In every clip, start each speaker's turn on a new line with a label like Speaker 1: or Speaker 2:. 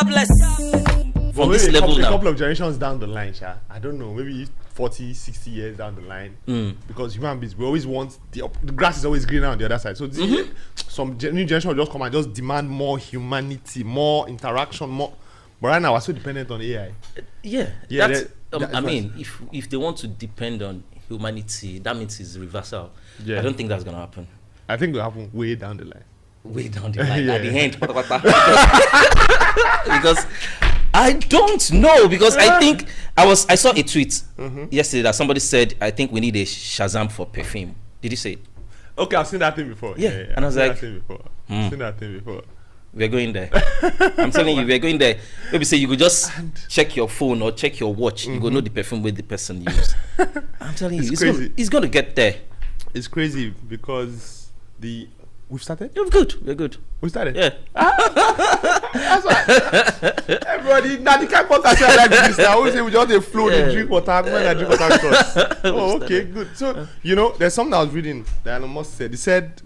Speaker 1: regardless.
Speaker 2: From this level now,
Speaker 3: a couple of generations down the line, I don't know, maybe 40, 60 years down the line, because human beings, we always want the grass is always greener on the other side. So some new generation will just come and just demand more humanity, more interaction, more. But right now, we're so dependent on AI.
Speaker 2: I mean, if they want to depend on humanity, that means it's reversal. I don't think that's gonna happen.
Speaker 3: I think it'll happen way down the line.
Speaker 2: Way down the line, at the end, because I don't know. Because I think I saw a tweet yesterday that somebody said, I think we need a Shazam for perfume. Did you say it?
Speaker 3: Okay, I've seen that thing before.
Speaker 2: Yeah. And I was like,
Speaker 3: I've seen that thing before.
Speaker 2: We're going there. I'm telling you, we're going there. Maybe say you could just check your phone or check your watch. You go know the perfume with the person used. I'm telling you, it's going to get there.
Speaker 3: It's crazy because we've started.
Speaker 2: Yeah, we're good.
Speaker 3: We started.
Speaker 2: Yeah.
Speaker 3: That's why everybody. Now the kind of podcast I like this. I always say we just flow and drink water. When I drink water, because okay, good. So there's something I was reading that Elon Musk said. He said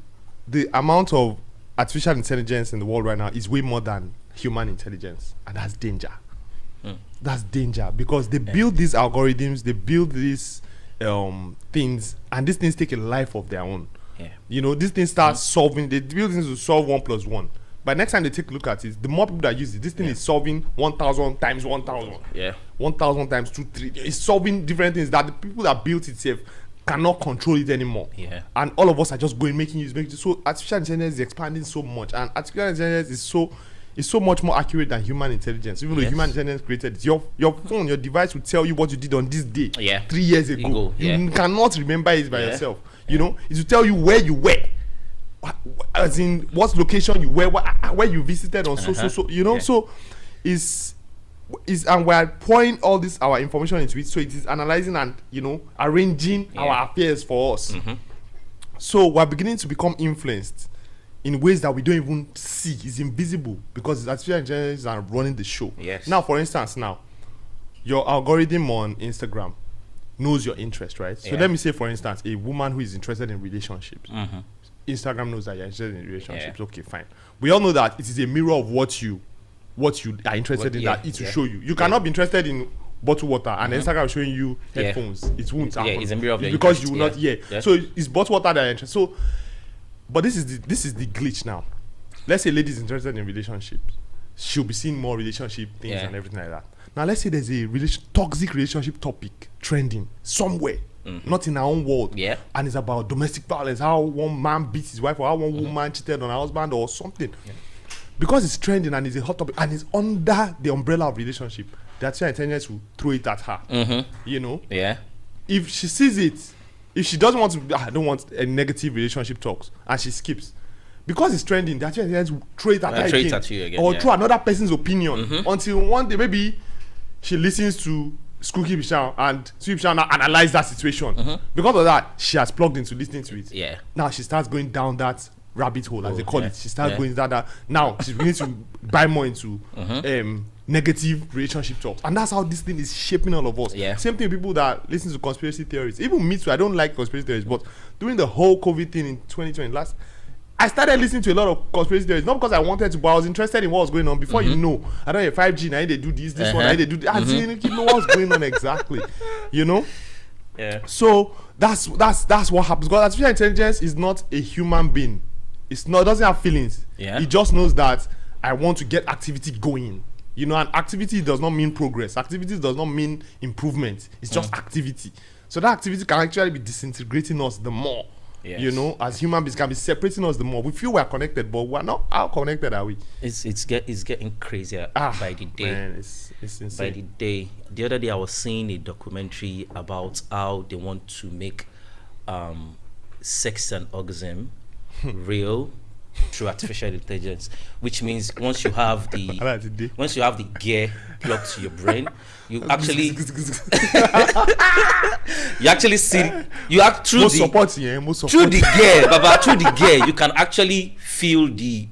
Speaker 3: the amount of artificial intelligence in the world right now is way more than human intelligence, and that's danger. That's danger because they build these algorithms, they build these things, and these things take a life of their own. These things start solving. They build things to solve 1 + 1. But next time they take a look at it, the more people that use it, this thing is solving 1,000 times 1,000. 1,000 times 2, 3. It's solving different things that the people that built itself cannot control it anymore. And all of us are just making use. So artificial intelligence is expanding so much, and artificial intelligence is so much more accurate than human intelligence. Even though human intelligence created it, your phone, your device will tell you what you did on this day 3 years ago. You cannot remember it by yourself. It will tell you where you were, as in what location you were, where you visited on so is and we're pouring all this our information into it, so it is analyzing and arranging our affairs for us. So we're beginning to become influenced in ways that we don't even see. It's invisible because artificial intelligence are running the show. Now, for instance, your algorithm on Instagram knows your interest, right? So let me say, for instance, a woman who is interested in relationships. Instagram knows that you're interested in relationships. Okay, fine. We all know that it is a mirror of what you are interested in, that it will show you. You cannot be interested in bottled water and Instagram showing you headphones. It won't happen.
Speaker 2: It's a mirror of your
Speaker 3: because
Speaker 2: interest,
Speaker 3: you will not. So it's bottled water that you're interested. So, but this is the glitch now. Let's say a lady is interested in relationships. She'll be seeing more relationship things and everything like that. Now let's say there's a toxic relationship topic trending somewhere, not in our own world, and it's about domestic violence, how one man beats his wife or how one woman cheated on her husband or something. Because it's trending and it's a hot topic and it's under the umbrella of relationship, the artificial intelligence will throw it at her. If she sees it, if she doesn't want to, I don't want a negative relationship talks, and she skips, because it's trending, the artificial intelligence will throw it at her again, or throw another person's opinion until one day maybe she listens to Skukipeeshaun and Skukipeeshaun now analyze that situation. Because of that, she has plugged into listening to it. Now she starts going down that rabbit hole, as they call it. She starts going down that. Now she's beginning to buy more into negative relationship talks, and that's how this thing is shaping all of us. Same thing, people that listen to conspiracy theories. Even me too. I don't like conspiracy theories, but during the whole COVID thing in 2020, I started listening to a lot of conspiracy theories, not because I wanted to, but I was interested in what was going on. Before you know, I don't have 5G, now they do this one, now they do that. I didn't know what's going on exactly, So that's what happens. Because artificial intelligence is not a human being. It doesn't have feelings. It just knows that I want to get activity going. And activity does not mean progress. Activity does not mean improvement. It's just activity. So that activity can actually be disintegrating us the more. As human beings, can be separating us the more. We feel we're connected, but we're not. How connected are we?
Speaker 2: It's getting crazier by the day.
Speaker 3: Man, it's insane.
Speaker 2: By the day. The other day, I was seeing a documentary about how they want to make sex and orgasm real through artificial intelligence, which means once you have the gear plugged to your brain, you actually see through the gear, Baba, through the gear, you can actually feel the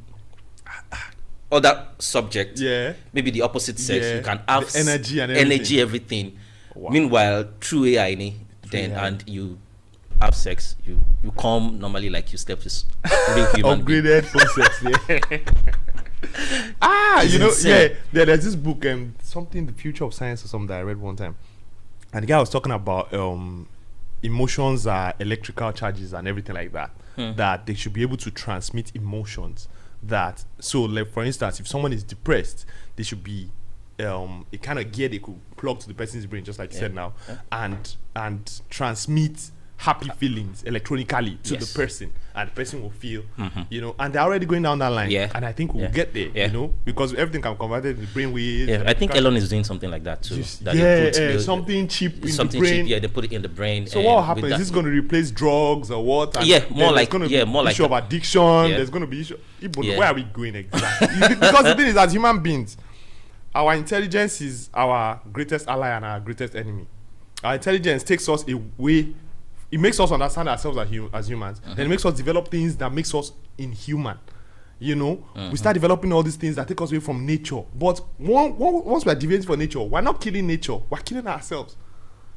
Speaker 2: other subject, maybe the opposite sex. You can have
Speaker 3: the energy and
Speaker 2: everything. Wow. Meanwhile, through AI, and you have sex, you come normally like you step to real human
Speaker 3: upgraded process. You know,
Speaker 2: insane.
Speaker 3: there's this book, something, The Future of Science or something that I read one time. And the guy was talking about emotions are electrical charges and everything like that. That they should be able to transmit emotions. That, so like for instance, if someone is depressed, they should be a kind of gear they could plug to the person's brain, just like you said now, and transmit happy feelings electronically to the person, and the person will feel, you know, and they're already going down that line, and I think we'll get there, you know, because everything can convert it in the brain waves.
Speaker 2: I think Elon is doing something like that too.
Speaker 3: Something cheap in
Speaker 2: something
Speaker 3: the brain.
Speaker 2: Cheap, they put it in the brain.
Speaker 3: So what happens? Is this going to replace drugs or what? And
Speaker 2: more like
Speaker 3: issue of addiction. There's going to be issue. Where are we going exactly? Because the thing is, as human beings, our intelligence is our greatest ally and our greatest enemy. Our intelligence takes us away. It makes us understand ourselves as humans. Then it makes us develop things that makes us inhuman. You know, we start developing all these things that take us away from nature. But once we are deviating from nature, we're not killing nature. We're killing ourselves.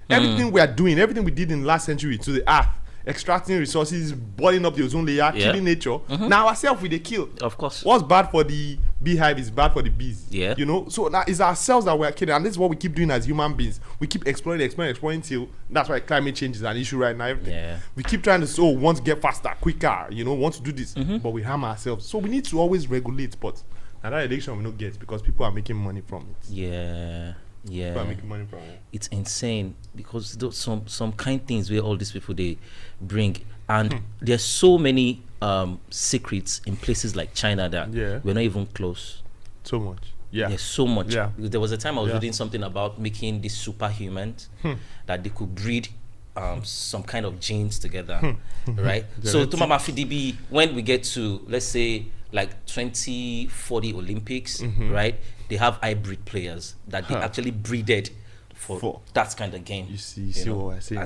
Speaker 3: Everything we are doing, everything we did in the last century to the earth, extracting resources, boiling up the ozone layer, killing nature. Now ourselves we they kill.
Speaker 2: Of course.
Speaker 3: What's bad for the beehive is bad for the bees.
Speaker 2: Yeah.
Speaker 3: You know, so that is ourselves that we're killing, and this is what we keep doing as human beings. We keep exploring till that's why climate change is an issue right now. Everything.
Speaker 2: Yeah.
Speaker 3: We keep trying to want to get faster, quicker. You know, want to do this, but we harm ourselves. So we need to always regulate. But another addiction we don't get because people are making money from it.
Speaker 2: Yeah.
Speaker 3: People are making money from it.
Speaker 2: It's insane because some kind things where all these people they bring, and there's so many secrets in places like China that we're not even close.
Speaker 3: So much. Yeah.
Speaker 2: There's so much.
Speaker 3: Yeah.
Speaker 2: There was a time I was reading something about making these superhumans that they could breed some kind of genes together, right? So to Mama FDB, when we get to, let's say, like 2040 Olympics, right? They have hybrid players that they actually breeded for that kind of game.
Speaker 3: You see what I say now.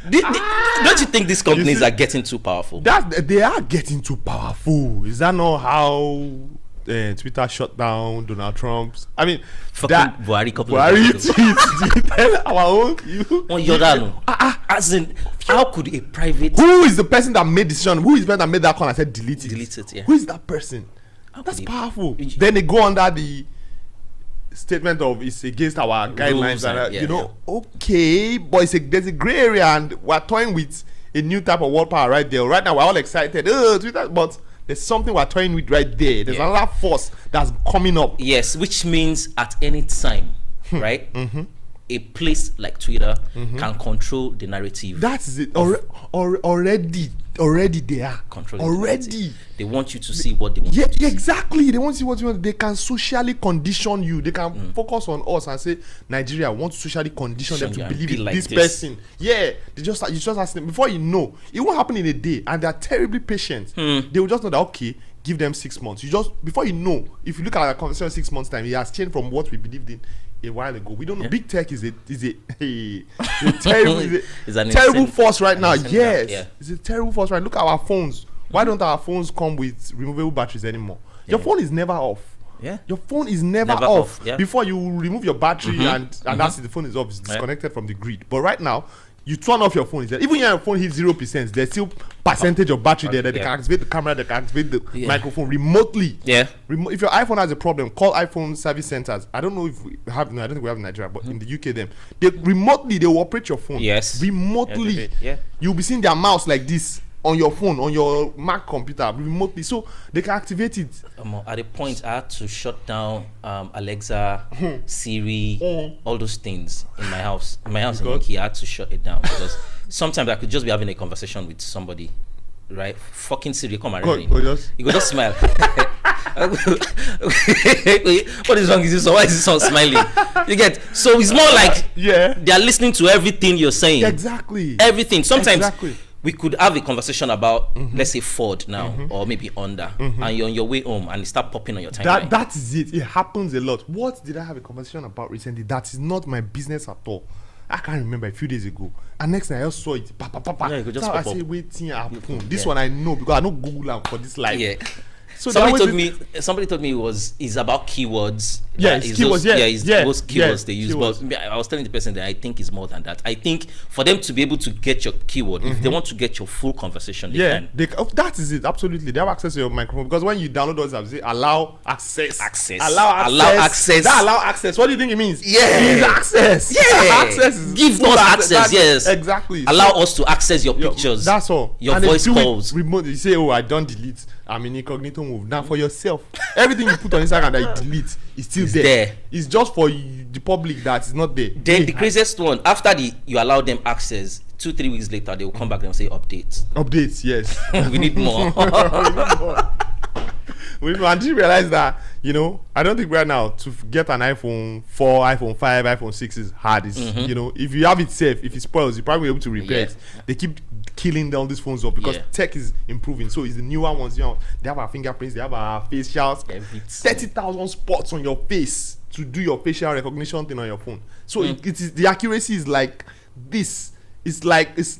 Speaker 2: Don't you think these companies are getting too powerful?
Speaker 3: They are getting too powerful. Is that not how Twitter shut down Donald Trump's? I mean,
Speaker 2: fucking Buhari couple
Speaker 3: Buhari
Speaker 2: of years
Speaker 3: tell our own you.
Speaker 2: As in, how could a private?
Speaker 3: Who is the person that made decision? Who is the person that made that call and said delete it?
Speaker 2: Delete it. Yeah.
Speaker 3: Who is that person? That's powerful. Then they go under the statement of it's against our guidelines, and you know, okay, but there's a gray area, and we're toying with a new type of world power right there. Right now, we're all excited, Twitter, but there's something we're toying with right there. There's another force that's coming up.
Speaker 2: Yes, which means at any time, right? A place like Twitter can control the narrative.
Speaker 3: That's it. Already they are
Speaker 2: controlling.
Speaker 3: Already
Speaker 2: they want you to see what they want.
Speaker 3: Yeah, exactly. They want to see what you want. They can socially condition you. They can focus on us and say, Nigeria wants to socially condition them to believe in like this person. Yeah, you just ask them before you know. It won't happen in a day, and they are terribly patient. They will just know that okay, give them 6 months. You just before you know, if you look at our conversation 6 months time, it has changed from what we believed in a while ago. We don't know. Big tech is a terrible force right now. Yes, it's a terrible force right. Look at our phones. Why don't our phones come with removable batteries anymore? Your phone is never off. Your phone is never off. Before you remove your battery and that's it, the phone is off. It's disconnected from the grid. But right now, you turn off your phone. Even when your phone hits 0%, there's still percentage of battery there that they can activate the camera, they can activate the microphone remotely. If your iPhone has a problem, call iPhone service centers. I don't know if we have. No, I don't think we have in Nigeria, but in the UK, they will operate your phone. Remotely. You'll be seeing their mouse like this on your phone, on your Mac computer remotely, so they can activate it.
Speaker 2: At a point, I had to shut down Alexa, Siri, all those things in my house. In my house in Nikki, I had to shut it down because sometimes I could just be having a conversation with somebody, right? Fucking Siri, come and ring. You go just smile. What is wrong with this? Why is this one smiling? You get, so it's more like they are listening to everything you're saying.
Speaker 3: Exactly.
Speaker 2: Everything. Sometimes we could have a conversation about, let's say, Ford now, or maybe Honda, and you're on your way home and it start popping on your timeline.
Speaker 3: That is it. It happens a lot. What did I have a conversation about recently? That is not my business at all. I can't remember, a few days ago. And next time I just saw it.
Speaker 2: Yeah, you could just pop
Speaker 3: I say, waiting happen. This one I know because I know Google for this life. So
Speaker 2: somebody told me it's about keywords.
Speaker 3: Yeah, it's keywords.
Speaker 2: Those keywords they use. Keywords. But I was telling the person that I think it's more than that. I think for them to be able to get your keyword, if they want to get your full conversation, they can.
Speaker 3: That is it. Absolutely, they have access to your microphone, because when you download those apps, they allow access. Allow access. That allow access. What do you think it means?
Speaker 2: Yeah,
Speaker 3: it means access.
Speaker 2: Yeah,
Speaker 3: access is
Speaker 2: give us access. Yes,
Speaker 3: exactly.
Speaker 2: Allow us to access your pictures.
Speaker 3: That's all.
Speaker 2: Your
Speaker 3: and
Speaker 2: voice calls.
Speaker 3: Remote. You say, "Oh, I don't delete. I'm in incognito move." Now for yourself, everything you put on Instagram that you delete is still there. It's just for the public that is not there.
Speaker 2: Then the craziest one, after you allow them access, 2-3 weeks later they will come back and say updates.
Speaker 3: Updates, yes.
Speaker 2: We need more.
Speaker 3: We need to realize that, I don't think right now to get an iPhone 4, iPhone 5, iPhone 6 is hard. It's, if you have it safe, if it spoils, you're probably able to repair it. They keep killing down these phones up because tech is improving. So it's the newer ones. They have our fingerprints, they have our facials, 30,000 spots on your face to do your facial recognition thing on your phone. So it is, the accuracy is like this. It's like it's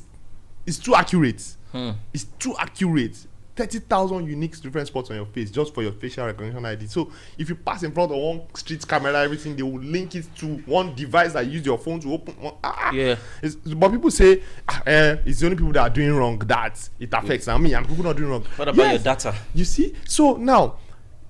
Speaker 3: too accurate. It's too accurate. 30,000 unique different spots on your face just for your facial recognition ID. So if you pass in front of one street camera, everything, they will link it to one device that use your phone to open. But people say it's the only people that are doing wrong that it affects. And people not doing wrong.
Speaker 2: What about your data?
Speaker 3: You see? So now,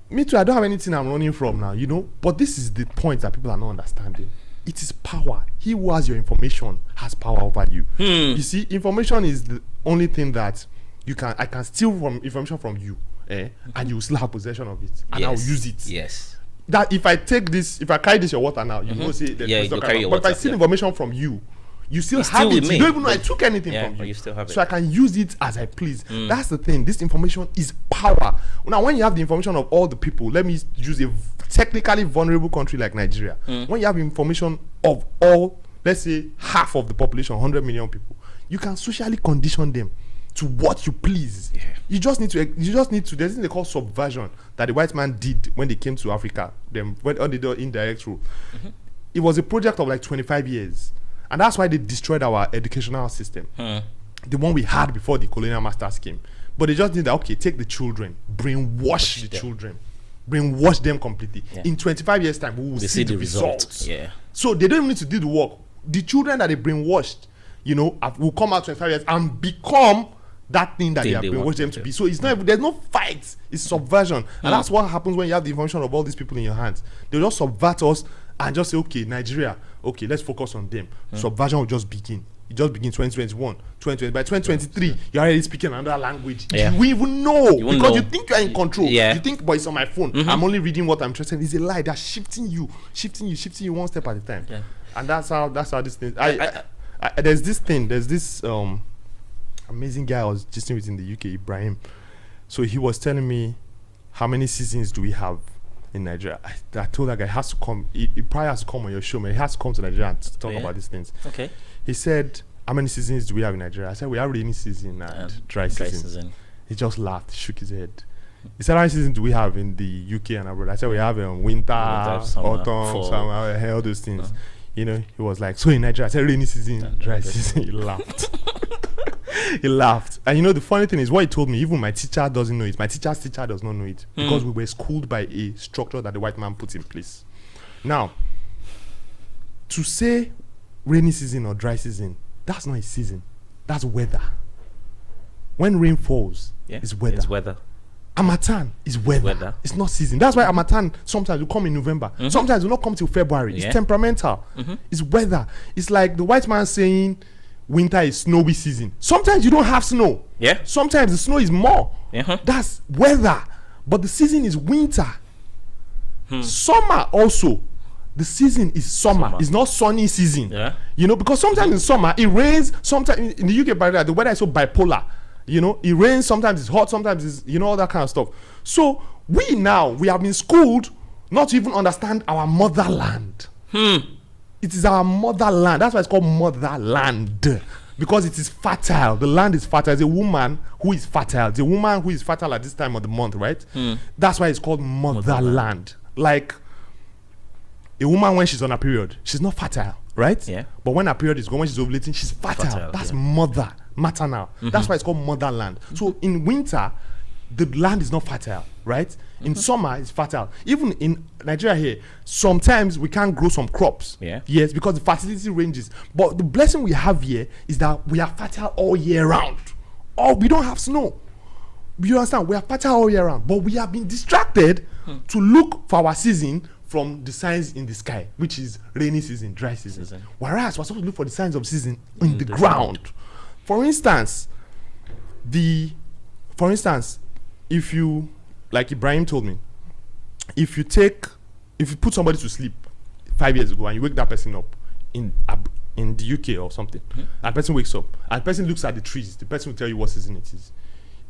Speaker 3: me too, I don't have anything I'm running from now, But this is the point that people are not understanding. It is power. He who has your information has power over you. You see, information is the only thing that I can steal information from you, and you will still have possession of it, and I will use it.
Speaker 2: Yes.
Speaker 3: That if I carry this your water now, you know say that
Speaker 2: you carry your
Speaker 3: water. But if I steal
Speaker 2: steal
Speaker 3: information from you, you still have it. You don't even know I took anything from you.
Speaker 2: But you still have it.
Speaker 3: So I can use it as I please. That's the thing. This information is power. Now, when you have the information of all the people, let me use a technically vulnerable country like Nigeria. When you have information of all, let's say half of the population, 100 million people, you can socially condition them to what you please. You just need to there's something they call subversion that the white man did when they came to Africa, when they did indirect rule. It was a project of like 25 years, and that's why they destroyed our educational system, the one we had before the colonial masters came. But they just did that. Okay, take the children, brainwash the children, brainwash them completely. In 25 years time we will see the results. So they don't even need to do the work. The children that they brainwashed, will come out 25 years and become that thing that they have brainwashed them to be. So it's not, there's no fight, it's subversion. And that's what happens when you have the information of all these people in your hands. They'll just subvert us and just say, okay, Nigeria, okay, let's focus on them. Subversion will just begin. It just begins 2021, 2020. By 2023, you're already speaking another language. You even know, because you think you're in control. You think, but it's on my phone. I'm only reading what I'm interested in. It's a lie. They're shifting you one step at a time. And that's how this thing. There's this amazing guy I was just with in the UK, Ibrahim. So he was telling me, how many seasons do we have in Nigeria? I told that guy, he has to come. He probably has to come on your show, man. He has to come to Nigeria and talk about these things. Okay. He said, how many seasons do we have in Nigeria? I said, we have rainy season and dry season. He just laughed, shook his head. He said, how many seasons do we have in the UK and abroad? I said, we have winter, autumn, summer, all those things. He was like, so in Nigeria, I said, rainy season, dry season. He laughed. He laughed. And the funny thing is, what he told me, even my teacher doesn't know it. My teacher's teacher does not know it, because we were schooled by a structure that the white man put in place. Now, to say rainy season or dry season, that's not a season. That's weather. When rain falls, it's weather. It's weather. Harmattan is weather. It's not season. That's why Harmattan sometimes will come in November. Sometimes will not come till February. It's temperamental. It's weather. It's like the white man saying winter is snowy season. Sometimes you don't have snow. Sometimes the snow is more. That's weather. But the season is winter. Summer also. The season is summer. It's not sunny season. Because sometimes in summer it rains. Sometimes in the UK, by the weather is so bipolar. It rains, sometimes it's hot, sometimes it's, all that kind of stuff. So we have been schooled not to even understand our motherland. It is our motherland. That's why it's called motherland, because it is fertile. The land is fertile. It's a woman who is fertile. It's a woman who is fertile at this time of the month, right? That's why it's called motherland. Like a woman, when she's on her period, she's not fertile, right? But when her period is gone, when she's ovulating, she's fertile. That's maternal. That's why it's called motherland. So in winter, the land is not fertile, right? In summer, it's fertile. Even in Nigeria here, sometimes we can't grow some crops.
Speaker 2: Yeah.
Speaker 3: Yes, because the fertility ranges. But the blessing we have here is that we are fertile all year round. Or we don't have snow. You understand? We are fertile all year round. But we have been distracted to look for our season from the signs in the sky, which is rainy season, dry season. Whereas we're supposed to look for the signs of season in the ground. For instance, if you, like Ibrahim told me, if you put somebody to sleep 5 years ago and you wake that person up in the UK or something, and the person wakes up and the person looks at the trees, the person will tell you what season it is.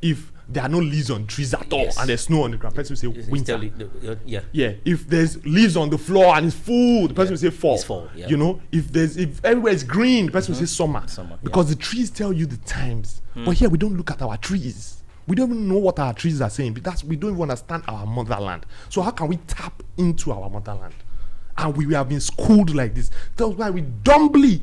Speaker 3: If there are no leaves on trees at all and there's snow on the ground, the person will say winter. Yeah. If there's leaves on the floor and it's full, the person will say fall.
Speaker 2: It's fall. Yeah.
Speaker 3: You know, if everywhere is green, the person will say summer. Because the trees tell you the times. But here we don't look at our trees. We don't even know what our trees are saying. We don't even understand our motherland. So how can we tap into our motherland? And we have been schooled like this. That's why we dumbly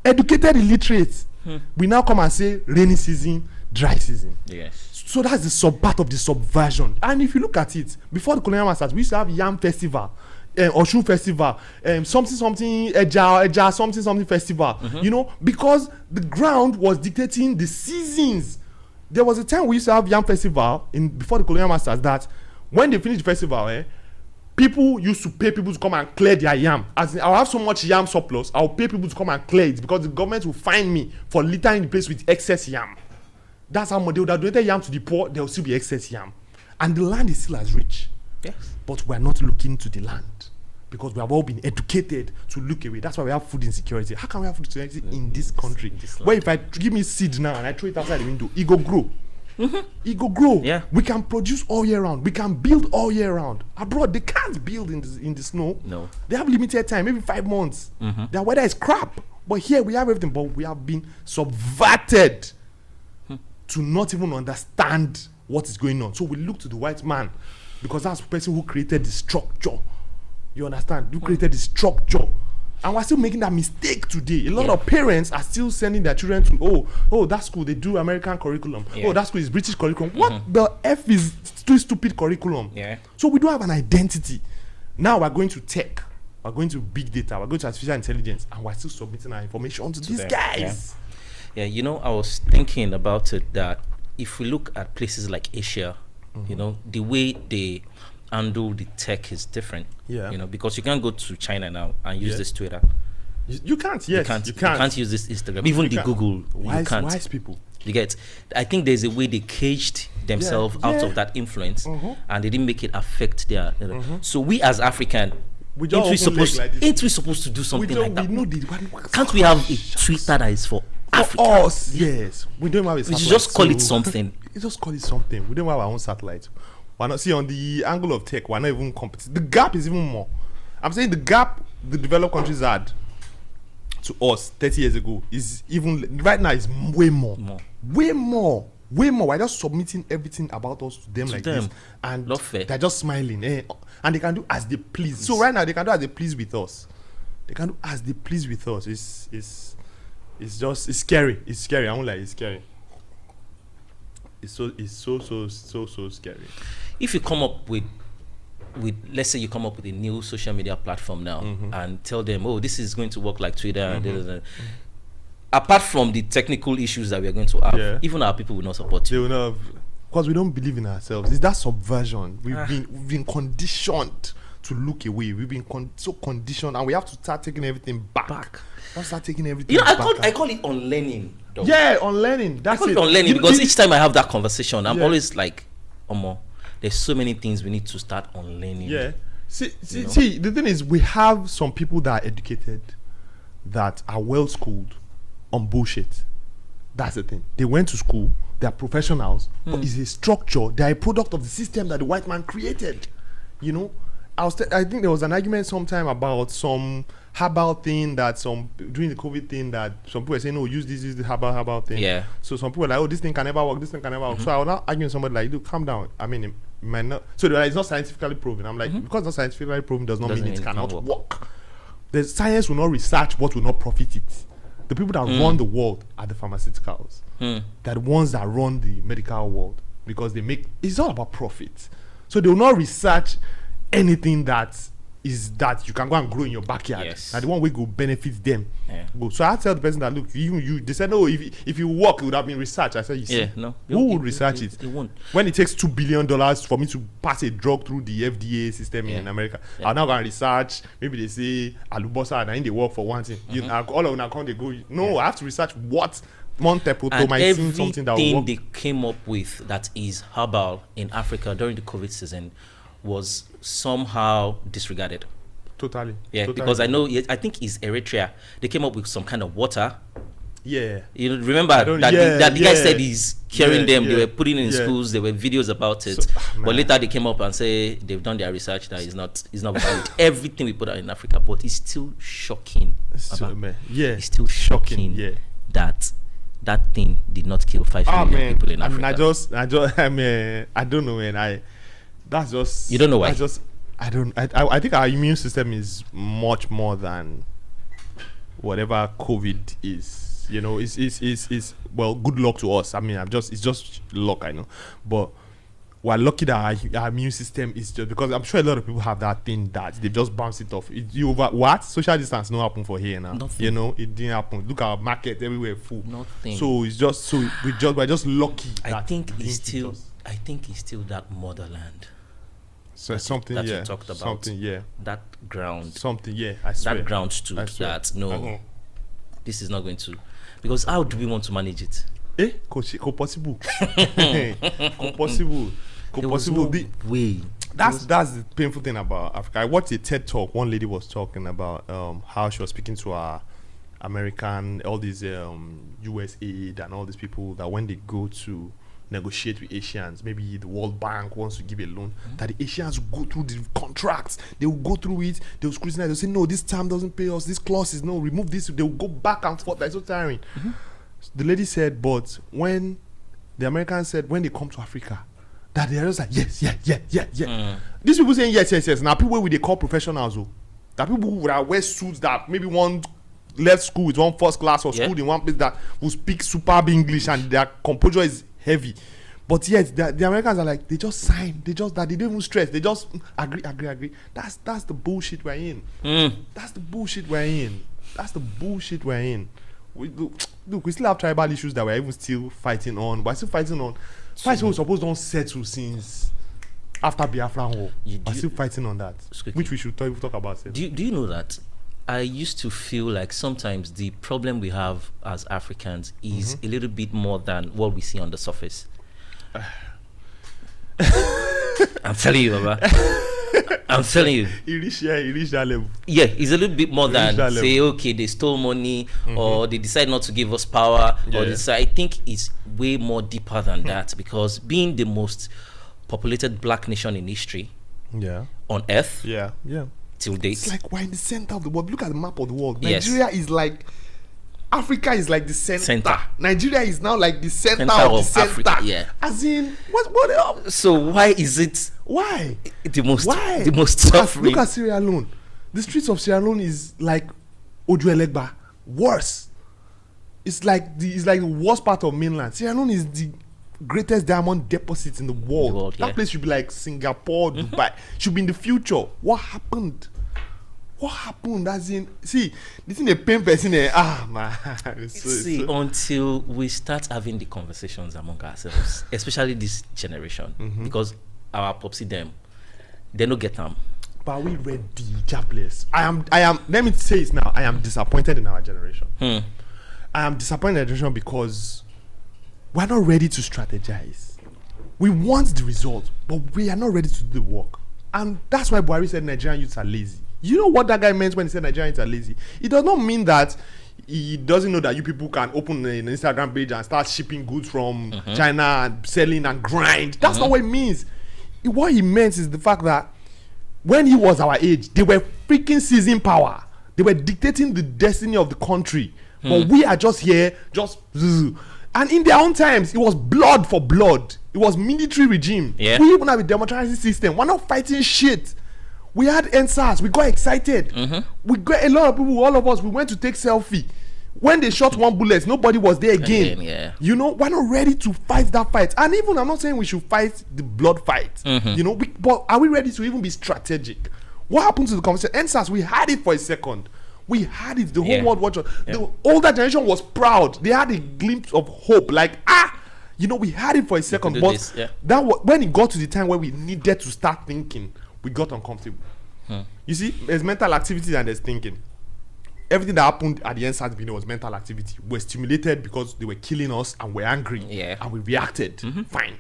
Speaker 3: educated illiterates. We now come and say rainy season, dry season.
Speaker 2: Yes.
Speaker 3: So that's the part of the subversion. And if you look at it, before the colonial masters, we used to have Yam Festival, Oshun Festival, something Eja, something festival. You know, because the ground was dictating the seasons. There was a time we used to have Yam Festival before the colonial masters that when they finished the festival, people used to pay people to come and clear their yam. As in, I'll have so much yam surplus, I'll pay people to come and clear it because the government will fine me for littering the place with excess yam. That's how much they would have donated yam to the poor. There will still be excess yam, and the land is still as rich.
Speaker 2: Yes. But
Speaker 3: we are not looking to the land because we have all been educated to look away. That's why we have food insecurity. How can we have food insecurity in this country? Where if I give me seed now and I throw it outside the window, it go grow. It go grow.
Speaker 2: Yeah.
Speaker 3: We can produce all year round. We can build all year round. Abroad, they can't build in the snow.
Speaker 2: No.
Speaker 3: They have limited time, maybe 5 months. Their weather is crap. But here we have everything. But we have been subverted to not even understand what is going on. So we look to the white man because that's the person who created the structure. You understand? Who created the structure. And we're still making that mistake today. A lot of parents are still sending their children to, that school, they do American curriculum. Oh, that school is British curriculum. What the F is too stupid curriculum?
Speaker 2: Yeah.
Speaker 3: So we don't have an identity. Now we're going to tech. We're going to big data. We're going to artificial intelligence. And we're still submitting our information to these guys.
Speaker 2: Yeah, you know, I was thinking about it that if we look at places like Asia, you know, the way they handle the tech is different.
Speaker 3: Yeah.
Speaker 2: You know, because you can't go to China now and use this Twitter.
Speaker 3: You can't, yes.
Speaker 2: You can't use this Instagram. Even the Google. You can't.
Speaker 3: Wise people.
Speaker 2: You get? I think there's a way they caged themselves out of that influence and they didn't make it affect their so we as African ain't we supposed to do something like that? Can't we have a Twitter that is for Africa?
Speaker 3: Us, yes. We don't have a satellite.
Speaker 2: We just call it something.
Speaker 3: We just call it something. We don't have our own satellite. We're not, see, on the angle of tech, we're not even competent. The gap is even more. I'm saying the gap the developed countries had to us 30 years ago is even, right now, is way more. Way more. We're just submitting everything about us to them this. And they're just smiling. And they can do as they please. So right now, they can do as they please with us. It's scary. It's scary. I won't lie, it's scary. It's so scary.
Speaker 2: If you come up with let's say you come up with a new social media platform now and tell them, oh, this is going to work like Twitter and apart from the technical issues that we are going to have, even our people will not support you.
Speaker 3: They will not, because we don't believe in ourselves. It's that subversion. We've been conditioned to look away. We've been so conditioned, and we have to start taking everything back. Start taking everything back.
Speaker 2: I call it unlearning. Though.
Speaker 3: Yeah, unlearning. That's it.
Speaker 2: Unlearning because each time I have that conversation, I'm always like, there's so many things we need to start unlearning.
Speaker 3: Yeah. See, the thing is, we have some people that are educated, that are well schooled on bullshit. That's the thing. They went to school, they are professionals, but it's a structure, they're a product of the system that the white man created. You know? I think there was an argument sometime about some herbal thing that during the COVID thing that some people were saying, oh, use this herbal thing. Yeah. So some people were like, oh, this thing can never work, So I was now arguing with somebody like, dude, calm down. I mean, it might not. So they're like, it's not scientifically proven. I'm like, because it's not scientifically proven does not mean it cannot work. The science will not research what will not profit it. The people that run the world are the pharmaceuticals. They're the ones that run the medical world. because it's all about profit. So they will not research anything that you can go and grow in your backyard.
Speaker 2: Yes.
Speaker 3: And the one way go benefit them.
Speaker 2: Yeah.
Speaker 3: Go. So I tell the person that, look, they said, no, if you work, it would have been research. I said, you see,
Speaker 2: Yeah, no.
Speaker 3: who would research it?
Speaker 2: It won't.
Speaker 3: When it takes $2 billion for me to pass a drug through the FDA system in America, I'll now go and research. Maybe they say alubosa and then they work for one thing. All of them account they go. No, I have to research what Montepoto might seem something that will work.
Speaker 2: Everything they came up with that is herbal in Africa during the COVID season was somehow disregarded.
Speaker 3: Totally.
Speaker 2: Yeah,
Speaker 3: totally.
Speaker 2: because I think it's Eritrea. They came up with some kind of water.
Speaker 3: Yeah.
Speaker 2: You remember that the guy said he's curing them. They were putting it in schools. There were videos about it. But later they came up and say they've done their research that is not valid. Everything we put out in Africa, but it's still shocking.
Speaker 3: It's
Speaker 2: still shocking.
Speaker 3: Yeah.
Speaker 2: That thing did not kill 5 million people in Africa.
Speaker 3: I don't know, man. That's just.
Speaker 2: You don't know why?
Speaker 3: I think our immune system is much more than whatever COVID is. You know, it's well, good luck to us. I mean, it's just luck, I know, but we're lucky that our immune system is just, because I'm sure a lot of people have that thing that they just bounce it off. What social distance no happen for here now.
Speaker 2: Nothing.
Speaker 3: You know, it didn't happen. Look at our market everywhere full.
Speaker 2: Nothing.
Speaker 3: So we're just lucky.
Speaker 2: I think it's still that motherland.
Speaker 3: So something
Speaker 2: that you talked about.
Speaker 3: Something
Speaker 2: that ground.
Speaker 3: Something I swear.
Speaker 2: That ground stood that no, this is not going to, because how do we want to manage it?
Speaker 3: Possible. Possible.
Speaker 2: Way.
Speaker 3: That's the painful thing about Africa. I watched a TED talk. One lady was talking about how she was speaking to our American, all these US aid and all these people, that when they go to negotiate with Asians, maybe the World Bank wants to give a loan, that the Asians will go through the contracts, they will go through it, they will scrutinize, they'll say, no, this term doesn't pay us, this clause is no, remove this, they will go back and forth. That's so tiring. The lady said, but when the Americans said, when they come to Africa, that they're just like, yes. These people saying yes. Now people with they call professionals, that people who would wear suits, that maybe one left school with one first class or school in one place, that will speak superb English and their composure is heavy, but yet the Americans are like, they just sign, they don't even stress, they just agree. That's the bullshit we're in. That's the bullshit we're in. We still have tribal issues that we're even still fighting on. We're still fighting on. Fights we supposed don't settle since after Biafra War. We're still fighting on that, Skuki, which we should talk about.
Speaker 2: Do you know that I used to feel like sometimes the problem we have as Africans is a little bit more than what we see on the surface. I'm telling you, Baba. I'm telling you.
Speaker 3: He reached that level.
Speaker 2: Yeah, it's a little bit more than say, okay, they stole money or they decide not to give us power or I think it's way more deeper than that, because being the most populated black nation in history on earth till date.
Speaker 3: It's like we're in the center of the world. Look at the map of the world. Nigeria is like, Africa is like the center. Nigeria is now like the center of the center.
Speaker 2: Africa, yeah.
Speaker 3: As in, what else?
Speaker 2: So why is it the most suffering?
Speaker 3: Look at Sierra Leone. The streets of Sierra Leone is like Ojuelegba. Worse. It's like the worst part of mainland. Sierra Leone is the greatest diamond deposit in the world. That place should be like Singapore, Dubai. Should be in the future. What happened? As in, see, this is a pain person.
Speaker 2: Until we start having the conversations among ourselves, especially this generation, because our popsy them, they don't get them.
Speaker 3: But we ready, jobless. I am. Let me say it now. I am disappointed in our generation. I am disappointed in our generation because we're not ready to strategize. We want the result, but we are not ready to do the work, and that's why Buhari said Nigerian youths are lazy. You know what that guy meant when he said Nigerians are lazy? It does not mean that he doesn't know that you people can open an Instagram page and start shipping goods from China and selling and grind. That's not what it means. What he meant is the fact that when he was our age, they were freaking seizing power. They were dictating the destiny of the country. But we are just here, and in their own times, it was blood for blood. It was military regime. We even have a democratic system. We're not fighting shit. We had NSAS. We got excited. We got a lot of people. All of us. We went to take selfie. When they shot one bullet, nobody was there again.
Speaker 2: Yeah.
Speaker 3: You know, we're not ready to fight that fight. And even, I'm not saying we should fight the blood fight. You know, but are we ready to even be strategic? What happened to the conversation? NSAS, we had it for a second. We had it. The whole world watched. The older generation was proud. They had a glimpse of hope. Like, you know, we had it for a second. But when it got to the time where we needed to start thinking, we got uncomfortable. You see, there's mental activity and there's thinking. Everything that happened at the NSAS video was mental activity. We're stimulated because they were killing us and we're angry. And we reacted. Fine.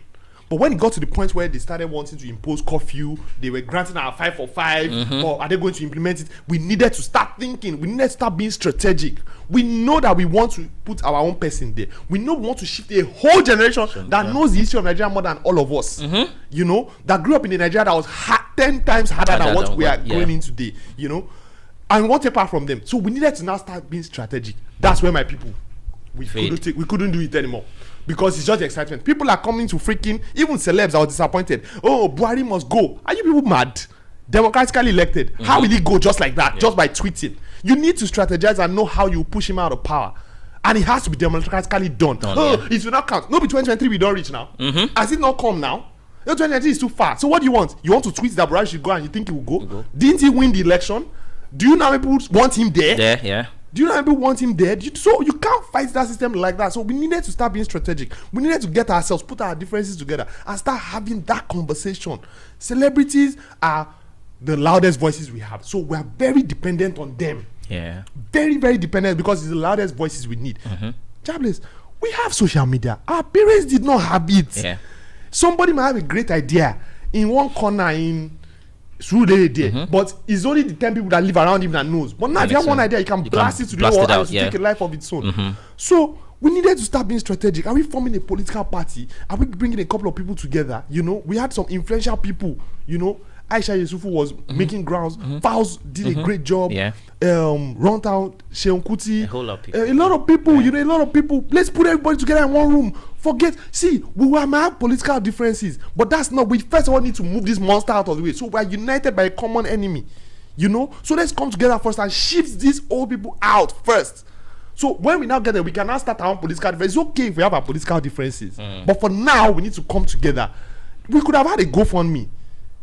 Speaker 3: But when it got to the point where they started wanting to impose curfew, they were granting our 5 for 5, or are they going to implement it? We needed to start thinking. We needed to start being strategic. We know that we want to put our own person there. We know we want to shift a whole generation that knows the history of Nigeria more than all of us. You know, that grew up in a Nigeria that was 10 times harder than what we are going in today. You know, and we want to apart from them. So we needed to now start being strategic. That's where my people, we couldn't do it anymore. Because it's just excitement. People are coming to freaking, even celebs are disappointed. Oh, Buhari must go. Are you people mad? Democratically elected. How will he go just like that? Just by tweeting? You need to strategize and know how you push him out of power. And it has to be democratically done. It will not count. No, be 2023 we don't reach now. Has it not come now? No, 2023 is too far. So what do you want? You want to tweet that Buhari should go and you think he will go? Didn't he win the election? Do you know how people want him there? Do you know how people want him dead? So you can't fight that system like that. So we needed to start being strategic. We needed to get ourselves, put our differences together, and start having that conversation. Celebrities are the loudest voices we have. So we are very dependent on them. Very, very dependent, because it's the loudest voices we need. Jobless. We have social media. Our parents did not have it. Somebody might have a great idea in one corner in Surulere, but it's only the 10 people that live around him that knows. But now if you have one idea, you can blast it to the world and take a life of its own. So we needed to start being strategic. Are we forming a political party? Are we bringing a couple of people together? You know, we had some influential people. You know, Aisha Yusufu was making grounds. Fowles did a great job. Runtown, Sheon Kuti, a lot of people. You know, a lot of people. Let's put everybody together in one room. See, we might have political differences, but that's not. We first of all need to move this monster out of the way. So we're united by a common enemy. You know, so let's come together first and shift these old people out first. So when we now get there, we can now start our own political differences. It's okay if we have our political differences, but for now we need to come together. We could have had a GoFundMe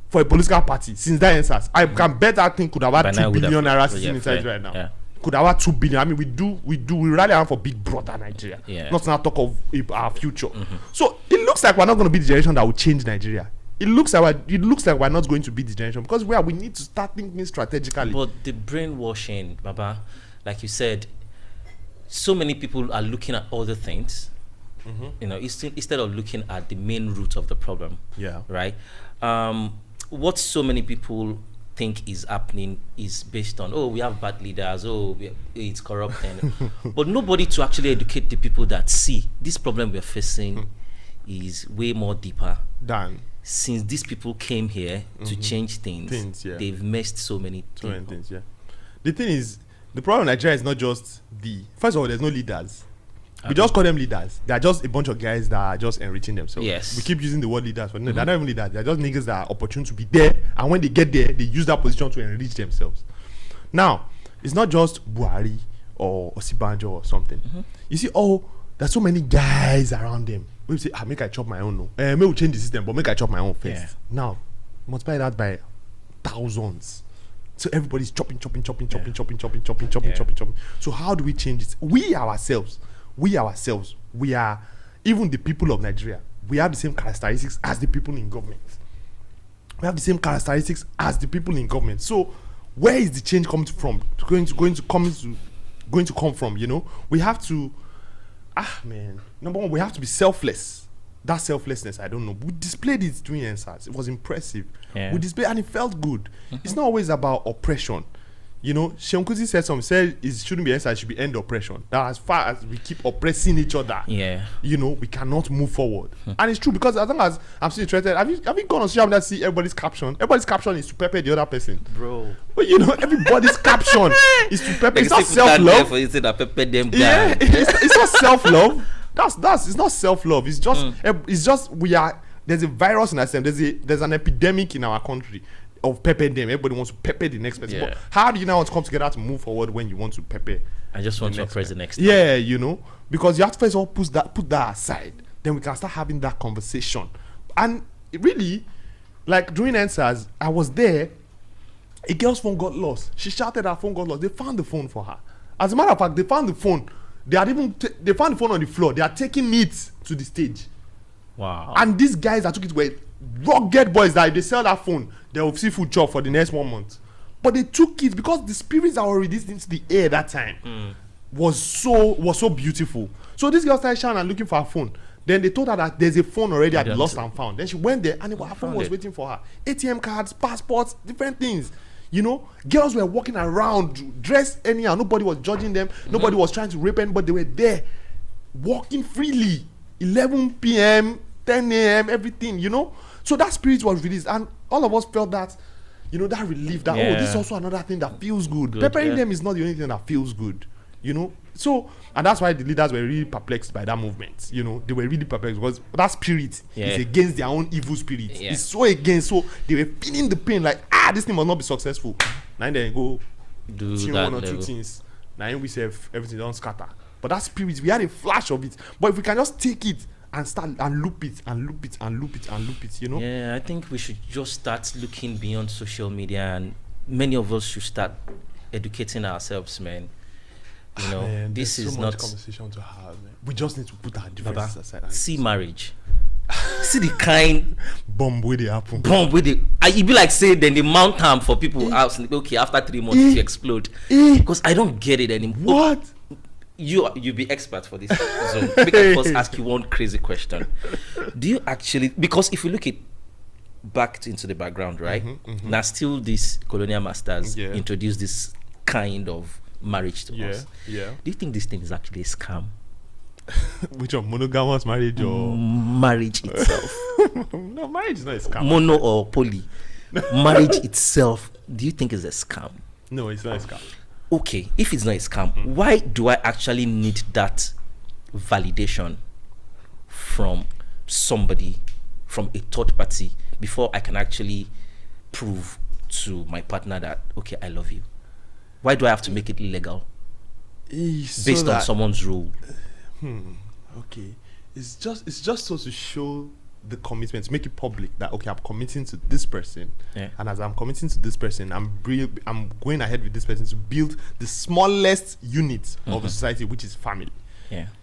Speaker 3: for a political party since that NSAS. I can bet that thing could have had 2 billion naira sitting inside right now. Could have had 2 billion. I mean, we rally around for big brother Nigeria. Not now talk of our future. So it looks like we're not going to be the generation that will change Nigeria. It looks like we're not going to be the generation, because we need to start thinking strategically.
Speaker 2: But the brainwashing, Baba, like you said, so many people are looking at other things. You know, instead of looking at the main root of the problem. Right. What so many people think is happening is based on, we have bad leaders, it's corrupt, but nobody to actually educate the people that see this problem we're facing is way more deeper than since these people came here to change things. They've messed so many things.
Speaker 3: The thing is, the problem in Nigeria is not just first of all, there's no leaders. We just call them leaders. They're just a bunch of guys that are just enriching themselves. We keep using the word leaders, but no, they're not even leaders. They're just niggas that are opportune to be there, and when they get there, they use that position to enrich themselves. Now, it's not just Buhari or Osibanjo or something. You see, there's so many guys around them. We say, make I chop my own. No, maybe we'll change the system, but make I chop my own first. Now, multiply that by thousands. So everybody's chopping. So how do we change it? We ourselves, we are, even the people of Nigeria, we have the same characteristics as the people in government. So where is the change coming from? Going to come from? You know, we have to. Number one, we have to be selfless. That selflessness, I don't know. We displayed it during NSAS. It was impressive. We displayed, and it felt good. It's not always about oppression. You know, Sheon Kuti said something, said it shouldn't be NSAS, it should be end oppression. That as far as we keep oppressing each other, you know, we cannot move forward. And it's true, because as long as I'm still interested, have you gone on social media to see everybody's caption? Everybody's caption is to pepper the other person.
Speaker 2: Bro.
Speaker 3: But you know, everybody's caption is to pepper. It's not self-love. It's not self-love. It's not self-love. It's just there's a virus in our system. There's an epidemic in our country. of pepper them. Everybody wants to pepper the next person.
Speaker 2: Yeah.
Speaker 3: But how do you now want to come together to move forward when you want to pepper?
Speaker 2: I just want to oppress the next.
Speaker 3: Yeah, you know, because you have to first of all put that aside. Then we can start having that conversation. And really, like during answers, I was there. A girl's phone got lost. She shouted her phone got lost. They found the phone for her. As a matter of fact, they found the phone. They found the phone on the floor. They are taking it to the stage.
Speaker 2: Wow.
Speaker 3: And these guys that took it were rugged boys that if they sell that phone, they will see food chop for the next 1 month. But they took it because the spirits that were released into the air that time was so beautiful. So this girl started shouting and looking for her phone. Then they told her that there's a phone already at lost and found. Then she went there and her phone was waiting for her. ATM cards, passports, different things. You know, girls were walking around dressed anyhow. Nobody was judging them. Nobody was trying to rape anybody. They were there walking freely. 11 p.m., 10 a.m., everything, you know. So that spirit was released. And all of us felt that, you know, that relief that, this is also another thing that feels good. Peppering them is not the only thing that feels good, you know. So, and that's why the leaders were really perplexed by that movement, you know. They were really perplexed because that spirit is against their own evil spirit. It's so against. So they were feeling the pain like, this thing must not be successful. Now then go
Speaker 2: do
Speaker 3: one or two things. Now we say everything don't scatter. But that spirit, we had a flash of it. But if we can just take it and start and loop it and loop it and loop it and loop it, you know?
Speaker 2: Yeah, I think we should just start looking beyond social media, and many of us should start educating ourselves, man. You know,
Speaker 3: man,
Speaker 2: this is
Speaker 3: so
Speaker 2: not
Speaker 3: much conversation to have, man. We just need to put our differences aside.
Speaker 2: See marriage. See the kind
Speaker 3: bomb with the apple.
Speaker 2: Bomb with it. It be like say then they mount time for people out. Okay, after 3 months to explode. Because I don't get it anymore.
Speaker 3: What?
Speaker 2: You be expert for this zone. Make me first ask you one crazy question. Do you actually, because if you look at back into the background, right? Now still these colonial masters introduce this kind of marriage to us.
Speaker 3: Yeah.
Speaker 2: Do you think this thing is actually a scam?
Speaker 3: Which one? Monogamous marriage or
Speaker 2: marriage itself?
Speaker 3: No, marriage is not a scam.
Speaker 2: Mono or poly? Marriage itself, do you think is a scam?
Speaker 3: No, it's not a scam.
Speaker 2: Okay, if it's not a scam, why do I actually need that validation from somebody, from a third party, before I can actually prove to my partner that, okay, I love you? Why do I have to make it illegal based on someone's rule?
Speaker 3: Okay, it's just so to show the commitment, to make it public that, okay, I'm committing to this person, and as I'm committing to this person, I'm going ahead with this person to build the smallest unit of a society, which is family.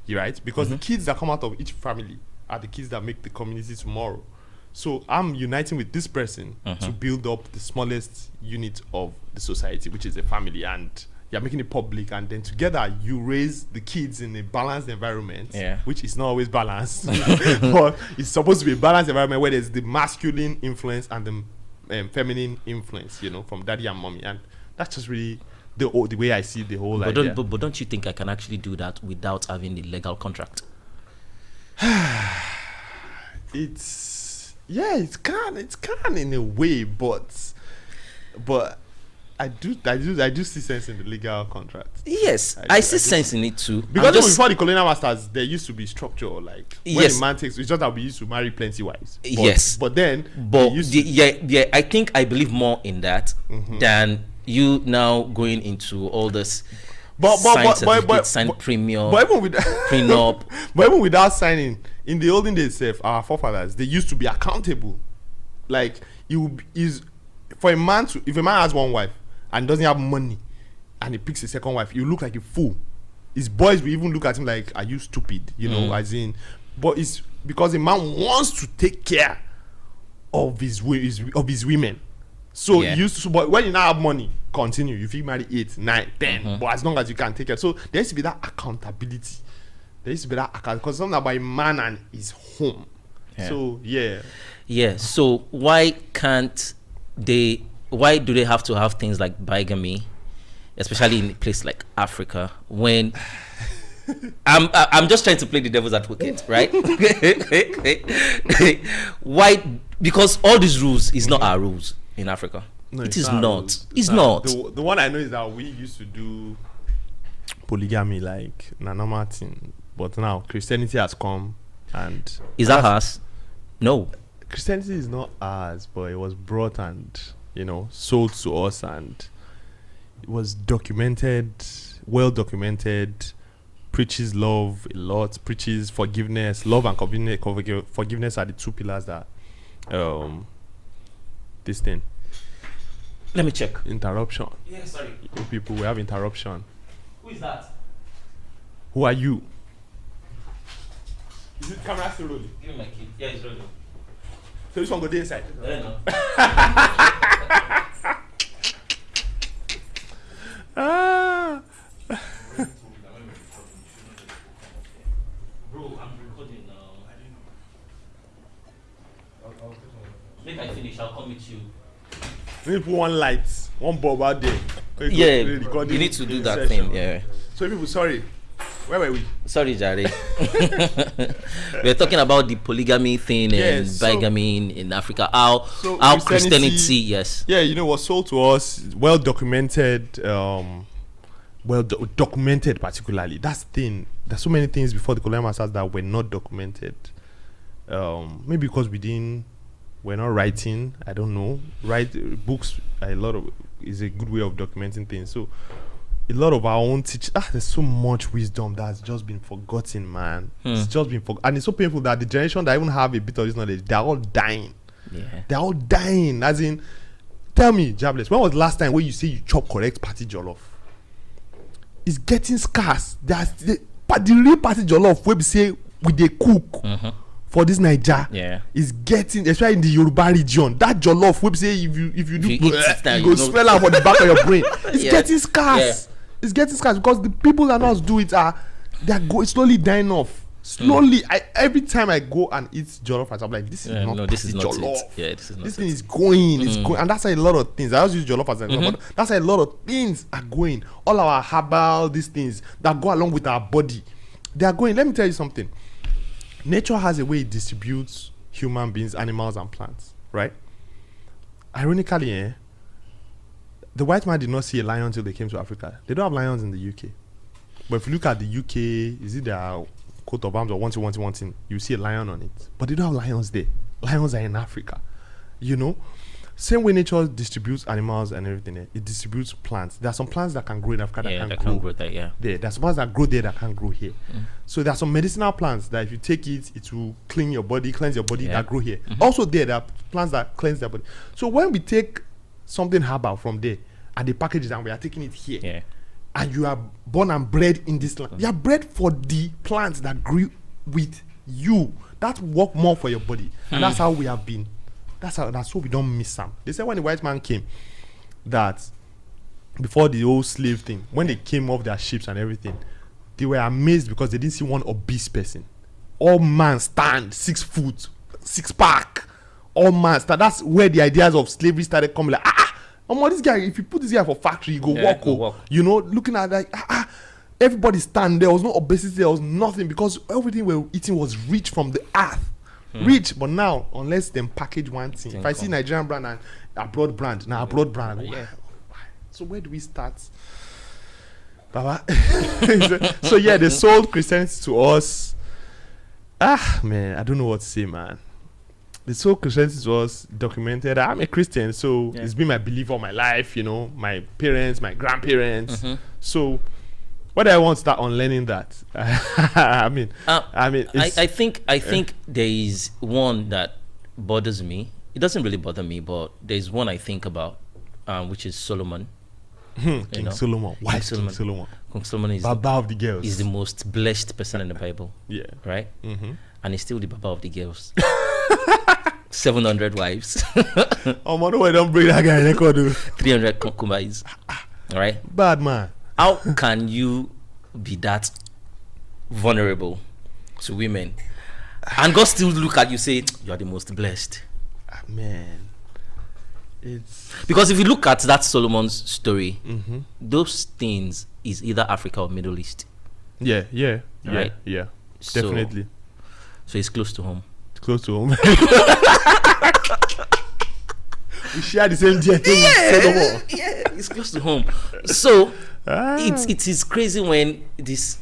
Speaker 3: You're right, because the kids that come out of each family are the kids that make the community tomorrow. So I'm uniting with this person to build up the smallest unit of the society, which is a family, and you're making it public, and then together you raise the kids in a balanced environment, which is not always balanced, but it's supposed to be a balanced environment where there's the masculine influence and the feminine influence, you know, from daddy and mommy, and that's just really the way I see the whole idea.
Speaker 2: But don't you think I can actually do that without having the legal contract?
Speaker 3: It can in a way, but I do see sense in the legal contract.
Speaker 2: Yes, I see sense in it too.
Speaker 3: Because before the colonial masters, there used to be structure, like when a man takes, it's just that we used to marry plenty wives. But
Speaker 2: I think I believe more in that than you now going into all this. Sign premium,
Speaker 3: but even with
Speaker 2: prenup.
Speaker 3: But even without signing, in the olden days, our forefathers, they used to be accountable. Like for a man to, if a man has one wife and doesn't have money, and he picks a second wife, you look like a fool. His boys will even look at him like, "Are you stupid?" You know, as in. But it's because a man wants to take care of his women. So you used to, but when you now have money, continue. If you marry 8, 9, 10, but as long as you can take care. So there used to be that accountability. Because something about a man and his home. So
Speaker 2: So why do they have to have things like bigamy, especially in a place like Africa, when I'm just trying to play the devil's advocate, right? Why? Because all these rules is not our rules in Africa. No, it is not. It's not.
Speaker 3: The one I know is that we used to do polygamy like Nana Martin, but now Christianity has come, and
Speaker 2: is that ours? No.
Speaker 3: Christianity is not ours, but it was brought, and sold to us, and it was documented, well documented. Preaches love a lot, preaches forgiveness. Love and forgiveness are the two pillars that this thing.
Speaker 2: Let me check.
Speaker 3: Interruption.
Speaker 2: Yeah, sorry.
Speaker 3: You people, we have interruption.
Speaker 2: Who is that?
Speaker 3: Who are you? Is it camera still rolling?
Speaker 2: Give me my key. Yeah, it's rolling.
Speaker 3: So this one go there inside.
Speaker 2: No.
Speaker 3: Ah.
Speaker 2: Bro, I'm recording now. Make I finish, I'll come with you.
Speaker 3: We need to put one light, one bulb out there.
Speaker 2: Yeah, you need to do that thing. Yeah.
Speaker 3: So people, sorry. Where were we?
Speaker 2: Sorry, Jare. We're talking about the polygamy thing and bigamy in Africa. How Christianity, yes.
Speaker 3: Yeah, was sold to us, well documented, documented particularly. That's the thing. There's so many things before the colonial masters that were not documented. Maybe because we're not writing. I don't know. Write books. Is a good way of documenting things. So a lot of our own teaching. There's so much wisdom that's just been forgotten, man. It's just been forgotten, and it's so painful that the generation that even have a bit of this knowledge, they're all dying.
Speaker 2: Yeah,
Speaker 3: they're all dying. As in, tell me, Jobless, when was the last time when you say you chop correct party jollof? It's getting scarce. But the real party jollof, where we say we they cook for this Niger, is getting, especially in the Yoruba region. That jollof, where we say if you do, you go smell out for the back of your brain. It's getting scarce. Yeah. It's getting scarce because the people that know how to do it it's slowly dying off. Slowly, every time I go and eat jollof, I'm like, this is not jollof.
Speaker 2: Yeah, this is not.
Speaker 3: This thing is going. It's going, and that's how a lot of things. I always use jollof as an example. That's how a lot of things are going. All our herbal, these things that go along with our body, they are going. Let me tell you something. Nature has a way it distributes human beings, animals, and plants. Right? Ironically, the white man did not see a lion until they came to Africa. They don't have lions in the UK. But if you look at the UK, is it their coat of arms or one thing, you see a lion on it. But they don't have lions there. Lions are in Africa. Same way nature distributes animals and everything, it distributes plants. There are some plants that can grow in Africa that can't grow there. There are some plants that grow there that can't grow here. So there are some medicinal plants that if you take it, it will cleanse your body that grow here. Also there are plants that cleanse their body. So when we take something herbal from there and they package it and we are taking it here, and you are born and bred in this land, you are bred for the plants that grew with you. That work more for your body. And that's how we have been. That's what we don't miss some. They said when the white man came, that before the old slave thing, when they came off their ships and everything, they were amazed because they didn't see one obese person. All man stand, 6 foot, 6 pack. All man stand. That's where the ideas of slavery started coming. Like, this guy, if you put this guy for factory, you go walk. Looking at that, everybody stand. There was no obesity, there was nothing, because everything we were eating was rich from the earth. Rich, but now, unless them package one thing. If I see Nigerian brand and abroad brand, abroad brand, I go, why? So where do we start? Baba? So they sold Christianity to us. Man, I don't know what to say, man. They sold Christianity to us, documented. I'm a Christian, so it's been my belief all my life, my parents, my grandparents. So what do I want to start unlearning that?
Speaker 2: I think there is one that bothers me. It doesn't really bother me, but there's one I think about, which is Solomon.
Speaker 3: King Solomon. Why King Solomon?
Speaker 2: King Solomon is
Speaker 3: Baba of the girls.
Speaker 2: Is the most blessed person in the Bible.
Speaker 3: Yeah.
Speaker 2: Right? And he's still the Baba of the girls. 700 wives.
Speaker 3: No way, don't bring that guy record.
Speaker 2: 300 concubines. All right?
Speaker 3: Bad man.
Speaker 2: How can you be that vulnerable to women and God still look at you say you're the most blessed?
Speaker 3: Man, it's
Speaker 2: because if you look at that Solomon's story, those things is either Africa or Middle East.
Speaker 3: Yeah,
Speaker 2: right?
Speaker 3: Yeah, definitely.
Speaker 2: So it's close to home.
Speaker 3: It's close to home. We share the same DNA.
Speaker 2: Yeah, it's close to home. So it is crazy when these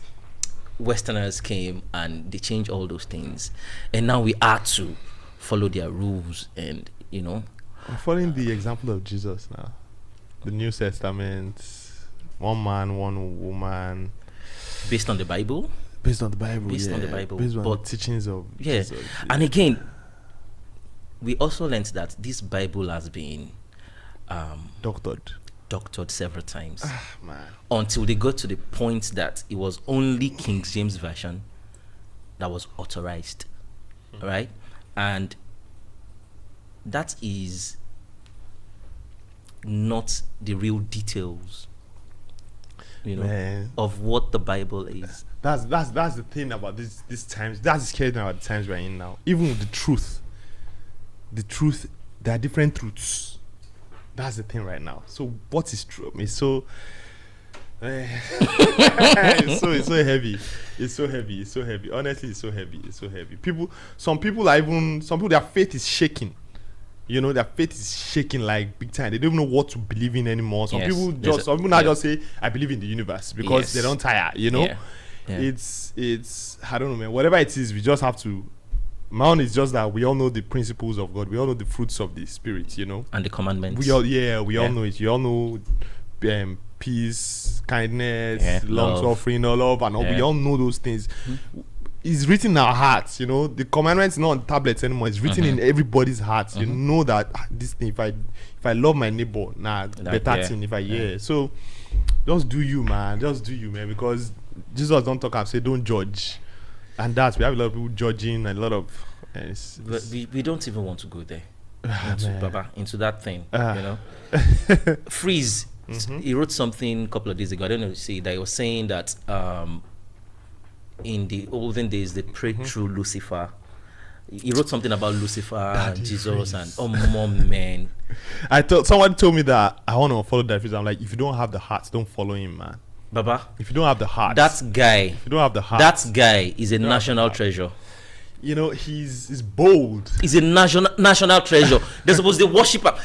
Speaker 2: Westerners came and they changed all those things, and now we are to follow their rules, and
Speaker 3: We're following the example of Jesus now. The New Testament, one man, one woman.
Speaker 2: Based on the Bible?
Speaker 3: Based on the Bible,
Speaker 2: Based on the Bible.
Speaker 3: Based on
Speaker 2: But
Speaker 3: the teachings of Jesus.
Speaker 2: And again, we also learned that this Bible has been doctored several times.
Speaker 3: Man.
Speaker 2: Until they got to the point that it was only King James Version that was authorized. Right? And that is not the real details, of what the Bible is.
Speaker 3: That's the thing about this times. That's the scary thing about the times we're in now. Even with the truth, there are different truths. That's the thing right now. So what is true? It's so it's so heavy. It's so heavy. Honestly, it's so heavy. Some people their faith is shaking. Their faith is shaking like big time. They don't even know what to believe in anymore. Some people now just say, I believe in the universe, because they don't tire, It's I don't know, man. Whatever it is, we just have to. My own is just that we all know the principles of God. We all know the fruits of the Spirit, and
Speaker 2: the commandments.
Speaker 3: We all know it. You all know peace, kindness, long suffering, love, and all. We all know those things. It's written in our hearts, The commandments not on tablets anymore. It's written in everybody's hearts. You know that this thing. If I love my neighbor, better thing. So just do you, man. Because Jesus don't talk and say don't judge, and we have a lot of people judging and a lot of.
Speaker 2: But we don't even want to go there into that thing, Freeze. He wrote something a couple of days ago. I don't know if you see that he was saying that in the olden days they prayed through Lucifer. He wrote something about Lucifer and Jesus and man.
Speaker 3: Someone told me that I want to follow that. I'm like, if you don't have the heart, don't follow him, man.
Speaker 2: Baba,
Speaker 3: if you don't have the heart,
Speaker 2: if you
Speaker 3: don't have the heart,
Speaker 2: that guy is a national treasure.
Speaker 3: He's bold.
Speaker 2: He's a national treasure. They're supposed to worship him.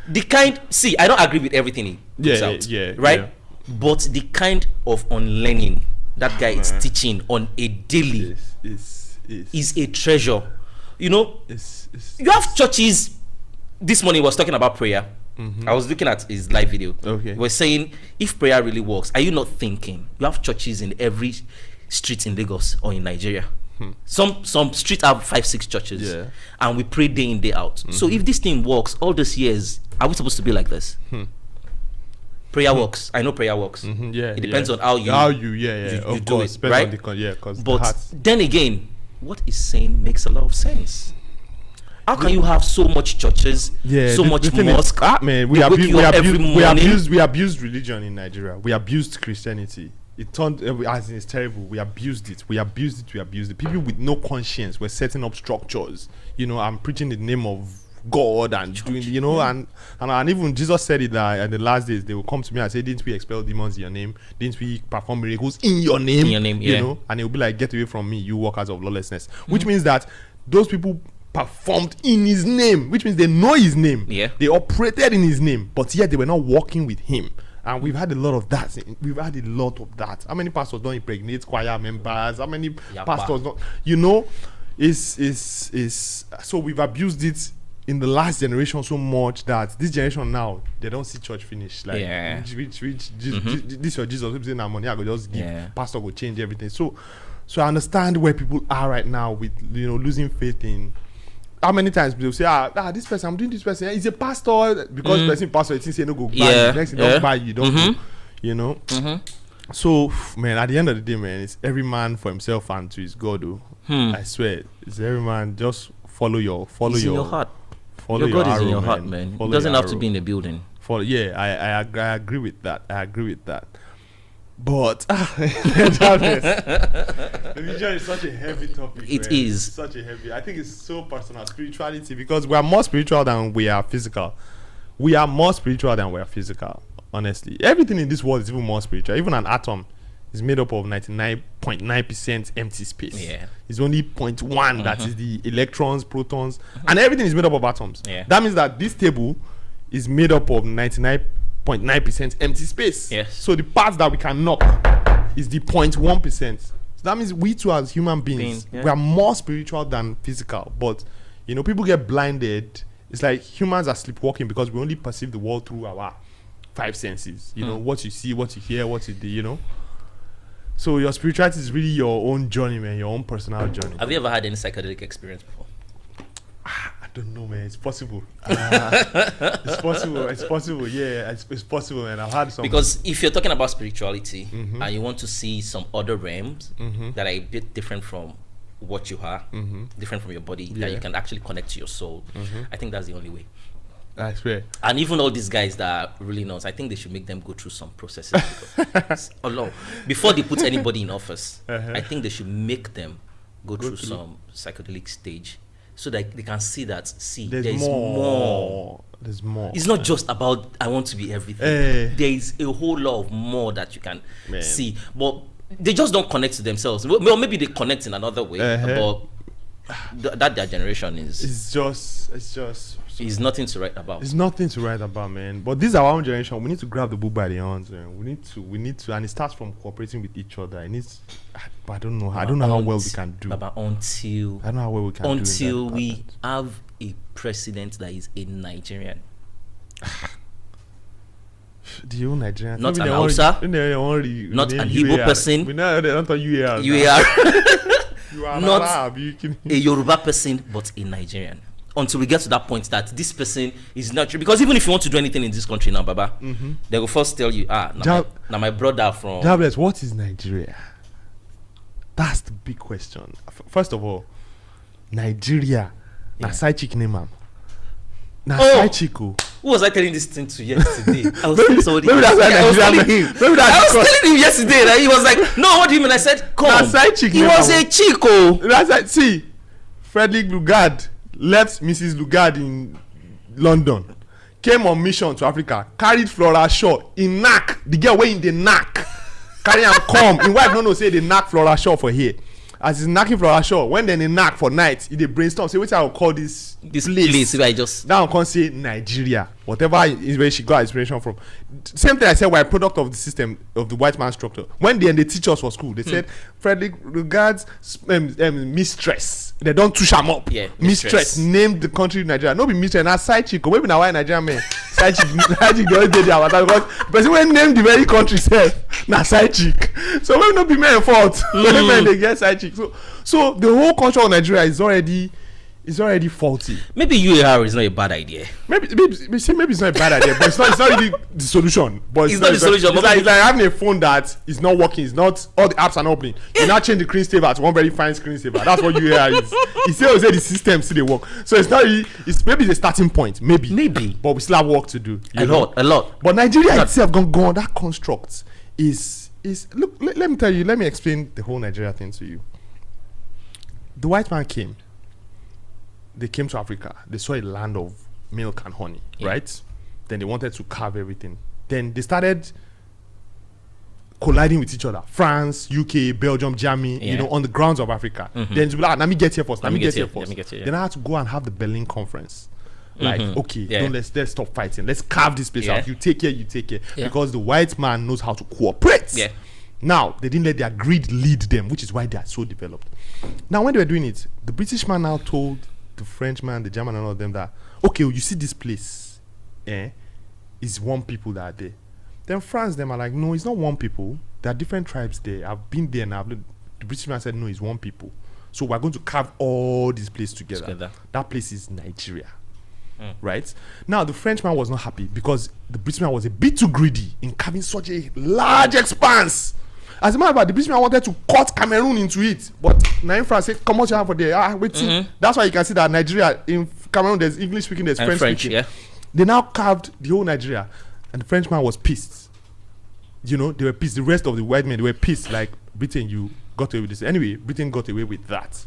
Speaker 2: I don't agree with everything he puts out. Right? Yeah. But the kind of unlearning that guy is teaching on a daily is a treasure. You have churches. This morning was talking about prayer. I was looking at his live video.
Speaker 3: Okay.
Speaker 2: We're saying, if prayer really works, are you not thinking you have churches in every street in Lagos or in Nigeria? Some streets have 5-6 churches, and we pray day in, day out. So if this thing works all these years, are we supposed to be like this? Prayer works. I know prayer works. It depends on how you
Speaker 3: of
Speaker 2: do
Speaker 3: course,
Speaker 2: it, right? But then again, what he's saying makes a lot of sense. How can you have so much churches, so much mosque?
Speaker 3: We abused religion in Nigeria. We abused Christianity. It turned, as in, it's terrible. We abused it. People with no conscience were setting up structures. I'm preaching in the name of God and doing, and even Jesus said it that in the last days they will come to me and say, didn't we expel demons in your name? Didn't we perform miracles in your name? And it will be like, get away from me, you workers of lawlessness. Which means that those people performed in his name, which means they know his name. They operated in his name, but yet they were not working with him. And we've had a lot of that. How many pastors don't impregnate choir members? How many pastors don't? So we've abused it in the last generation so much that this generation now, they don't see church finish. Like, this your Jesus, people say, nah, money I go just give, pastor go change everything. So I understand where people are right now with losing faith in. How many times people say, this person, I'm doing this person, he's a pastor, because person pastor, it say no go buy you, next thing don't buy you, don't go, So, man, at the end of the day, man, it's every man for himself and to his God, I swear, it's every man, just follow your
Speaker 2: in your heart.
Speaker 3: Follow
Speaker 2: your God
Speaker 3: arrow,
Speaker 2: is in your
Speaker 3: man.
Speaker 2: heart, man.
Speaker 3: Follow
Speaker 2: It doesn't have to
Speaker 3: arrow.
Speaker 2: be in the building.
Speaker 3: I agree with that. But religion is such a heavy topic.
Speaker 2: It is
Speaker 3: such a heavy. I think it's so personal, spirituality, because we are more spiritual than we are physical. Honestly, everything in this world is even more spiritual. Even an atom is made up of 99.9% empty space. It's only 0.1 that is the electrons, protons, and everything is made up of atoms. That means that this table is made up of 99.9% empty space. So the parts that we can knock is the 0.1%. So that means we too, as human beings, we are more spiritual than physical. But people get blinded It's like humans are sleepwalking because we only perceive the world through our 5 senses. You know, what you see, what you hear, what you do, you know. So your spirituality is really your own journey, man, your own personal journey.
Speaker 2: Have you ever had any psychedelic experience before?
Speaker 3: I don't know, man. It's possible. It's possible. It's possible. Yeah, it's possible, man. I've had some.
Speaker 2: Because if you're talking about spirituality and you want to see some other realms that are a bit different from what you are, different from your body, that you can actually connect to your soul, I think that's the only way.
Speaker 3: That's fair.
Speaker 2: And even all these guys that are really nuts, I think they should make them go through some processes. Before they put anybody in office, I think they should make them go through some psychedelic stage so that they can see that, there's more. There's more. It's not just about, I want to be everything. There is a whole lot of more that you can see. But they just don't connect to themselves. Well, maybe they connect in another way, but that their generation is... It's just... It's nothing to write about.
Speaker 3: It's nothing to write about, man. But this is our own generation. We need to grab the bull by the horns, man. We need to, and it starts from cooperating with each other. It needs, I don't know how well we can do.
Speaker 2: Baba, until
Speaker 3: I don't know how well we can do.
Speaker 2: Until we have a president that is a Nigerian.
Speaker 3: The old Nigerian.
Speaker 2: Not an Hausa. Not an Igbo person.
Speaker 3: We know they don't tell you are.
Speaker 2: You are not a Yoruba person, but a Nigerian. Until we get to that point that this person is not true. Because even if you want to do anything in this country now, Baba, they will first tell you, now my brother from...
Speaker 3: Jobless, what is Nigeria? That's the big question. First of all, Nigeria. Na side chick name, ma'am. Side chick. Who
Speaker 2: was I telling this thing to yesterday? I was telling somebody.
Speaker 3: Maybe that's why Nigeria.
Speaker 2: I was telling him yesterday that he was like, no, what do you mean? I said, come.
Speaker 3: Side chick.
Speaker 2: He was a chico.
Speaker 3: That's like, see, Frederick Lugard left Mrs. Lugard in London, came on mission to Africa, carried Flora Shaw in knack, the girl way in the knack, carry and come. In wife no say they knack Flora Shaw for here. As he's knacking Flora Shaw, when then they knack for night, they brainstorm, say which I will call this place.
Speaker 2: I just
Speaker 3: now can't say Nigeria, whatever is where she got inspiration from. Same thing I said, we're a product of the system of the white man structure. When they teach us for school, they said Frederick regards mistress. They don't touch them up.
Speaker 2: Yeah,
Speaker 3: mistress named the country Nigeria. No be mistress, na side chick. Maybe now why Nigerian man side chick. Side chick the other day because the person when named the very country said na side chick. So when not be men fault, when they get side chick. So the whole culture of Nigeria is already faulty.
Speaker 2: Maybe UAR is not a bad idea.
Speaker 3: Maybe it's not a bad idea, but it's not really the solution. But
Speaker 2: it's not the solution.
Speaker 3: It's like having a phone that is not working. It's not, all the apps are not playing. You now change the screensaver to one very fine screensaver. That's what UAR is. He say the system still they work. So it's not really, it's maybe the starting point. Maybe. But we still have work to do.
Speaker 2: A lot.
Speaker 3: But Nigeria itself gone that construct is look. Let me tell you. Let me explain the whole Nigeria thing to you. The white man came. They came to Africa. They saw a land of milk and honey, right? Then they wanted to carve everything. Then they started colliding with each other. France, UK, Belgium, Germany, on the grounds of Africa. Then to be like, let me get here first. Then I had to go and have the Berlin conference. Like, let's stop fighting. Let's carve this place out. You take care. Because the white man knows how to cooperate. Yeah. Now, they didn't let their greed lead them, which is why they are so developed. Now, when they were doing it, the British man now told the Frenchman, the German, and all of them that, okay, you see this place, is one people that are there. Then France, them are like, no, it's not one people. There are different tribes there. I've been there now. The British man said, no, it's one people. So we're going to carve all these places together. That place is Nigeria. Right? Now, the Frenchman was not happy because the British man was a bit too greedy in carving such a large expanse. As a matter of fact, the British man wanted to cut Cameroon into it, but now France said, "Come on, you have for there." That's why you can see that Nigeria, in Cameroon, there's English speaking, there's French speaking. Yeah. They now carved the whole Nigeria, and the Frenchman was pissed. They were pissed. The rest of the white men, they were pissed. Like, Britain, you got away with this. Anyway, Britain got away with that,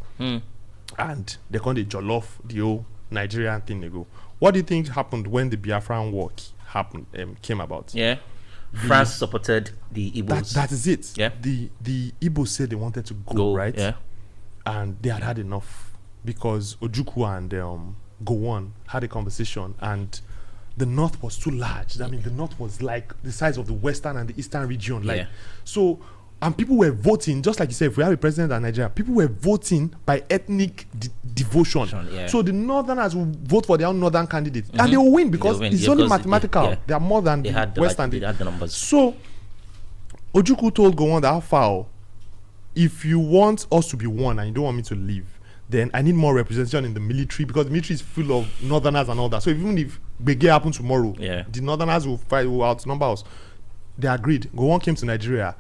Speaker 3: and they called it jollof the whole Nigerian thing. They go. What do you think happened when the Biafran war came about?
Speaker 2: Yeah. France supported the Igbos.
Speaker 3: That is it.
Speaker 2: Yeah.
Speaker 3: The Igbos said they wanted to go, right?
Speaker 2: Yeah.
Speaker 3: And they had enough because Ojukwu and Gowon had a conversation, and the north was too large. I mean, the north was like the size of the western and the eastern region. So And people were voting, just like you said, if we have a president in Nigeria, people were voting by ethnic devotion.
Speaker 2: Yeah.
Speaker 3: So the Northerners will vote for their own Northern candidate. And they will win because it's only mathematical. They are more than the Western.
Speaker 2: They had the numbers.
Speaker 3: So Ojukwu told Gowon that, foul, if you want us to be one and you don't want me to leave, then I need more representation in the military, because the military is full of Northerners and all that. So even if Bege happens tomorrow, the Northerners will outnumber us. They agreed. Gowon came to Nigeria.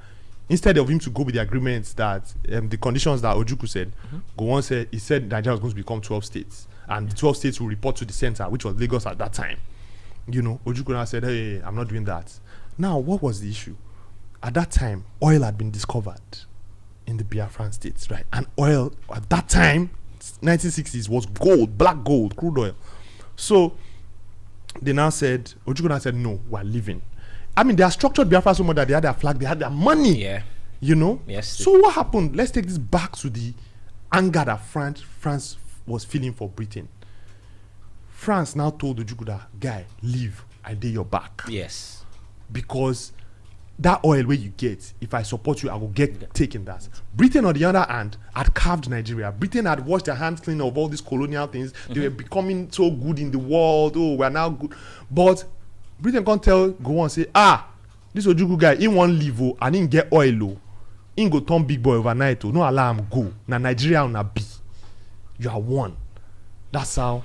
Speaker 3: Instead of him to go with the agreements that the conditions that Ojukwu said, Gowon said, he said Nigeria was going to become 12 states, and the 12 states will report to the center, which was Lagos at that time. You know, Ojukwu now said, hey, I'm not doing that. Now, what was the issue? At that time, oil had been discovered in the Biafran states, right? And oil at that time, 1960s, was gold, black gold, crude oil. So they now said, Ojukwu now said, no, we're leaving. I mean, they are structured Biafra so much that they had their flag, they had their money. Yeah. You know?
Speaker 2: Yes.
Speaker 3: So what happened? Let's take this back to the anger that France was feeling for Britain. France now told Ojukwu that, guy, leave, I dare your back.
Speaker 2: Yes.
Speaker 3: Because that oil where you get, if I support you, I will get taken that. Britain, on the other hand, had carved Nigeria. Britain had washed their hands clean of all these colonial things. They were becoming so good in the world. Oh, we're now good. But Britain can't go on say, this Ojukwu guy, he won't leave, and he get oil, he go turn big boy overnight, no allow him go. Now Nigeria on a B. You are one. That's why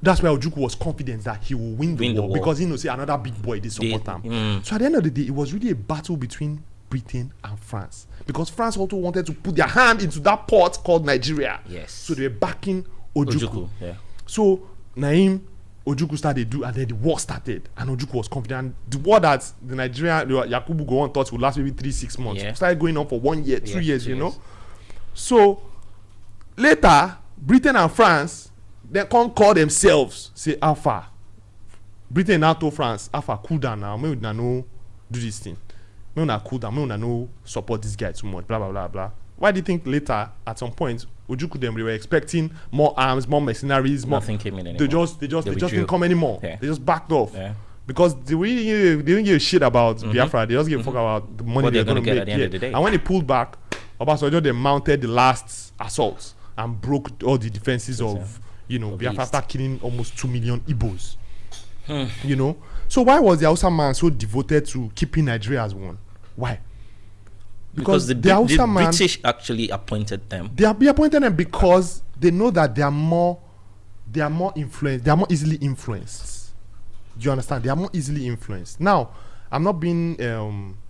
Speaker 3: Ojukwu was confident that he will win the war, because he knows another big boy they support him. So at the end of the day, it was really a battle between Britain and France, because France also wanted to put their hand into that pot called Nigeria.
Speaker 2: Yes.
Speaker 3: So they were backing Ojukwu.
Speaker 2: Yeah.
Speaker 3: So Naim, Ojukwu started and then the war started, and Ojukwu was confident. The war that the Nigerian Yakubu Gowon thought would last maybe 3-6 months started going on for 1 year, 2 years, you know. So later, Britain and France, they can't call themselves, say, Alpha. Britain now told France, Alpha, cool down now. Maybe we no do this thing. Maybe we cool down. Maybe we no support this guy too much. Blah blah blah blah. Why do you think later, at some point, Ojukwu them, they were expecting more arms, more mercenaries,
Speaker 2: nothing came in anymore.
Speaker 3: They just didn't come anymore.
Speaker 2: Yeah.
Speaker 3: They just backed off. Yeah. Because they didn't give a shit about Biafra. They just give a fuck about the money they're going to make.
Speaker 2: At the end of the day.
Speaker 3: And when they pulled back, Obasanjo, they mounted the last assault and broke all the defenses of Biafra, after killing almost 2 million Igbos. You know? So why was the Hausa man so devoted to keeping Nigeria as one? Why?
Speaker 2: Because the British actually appointed them.
Speaker 3: They appointed them because they know that they are more influenced. They are more easily influenced. Do you understand? They are more easily influenced. Now, I'm not being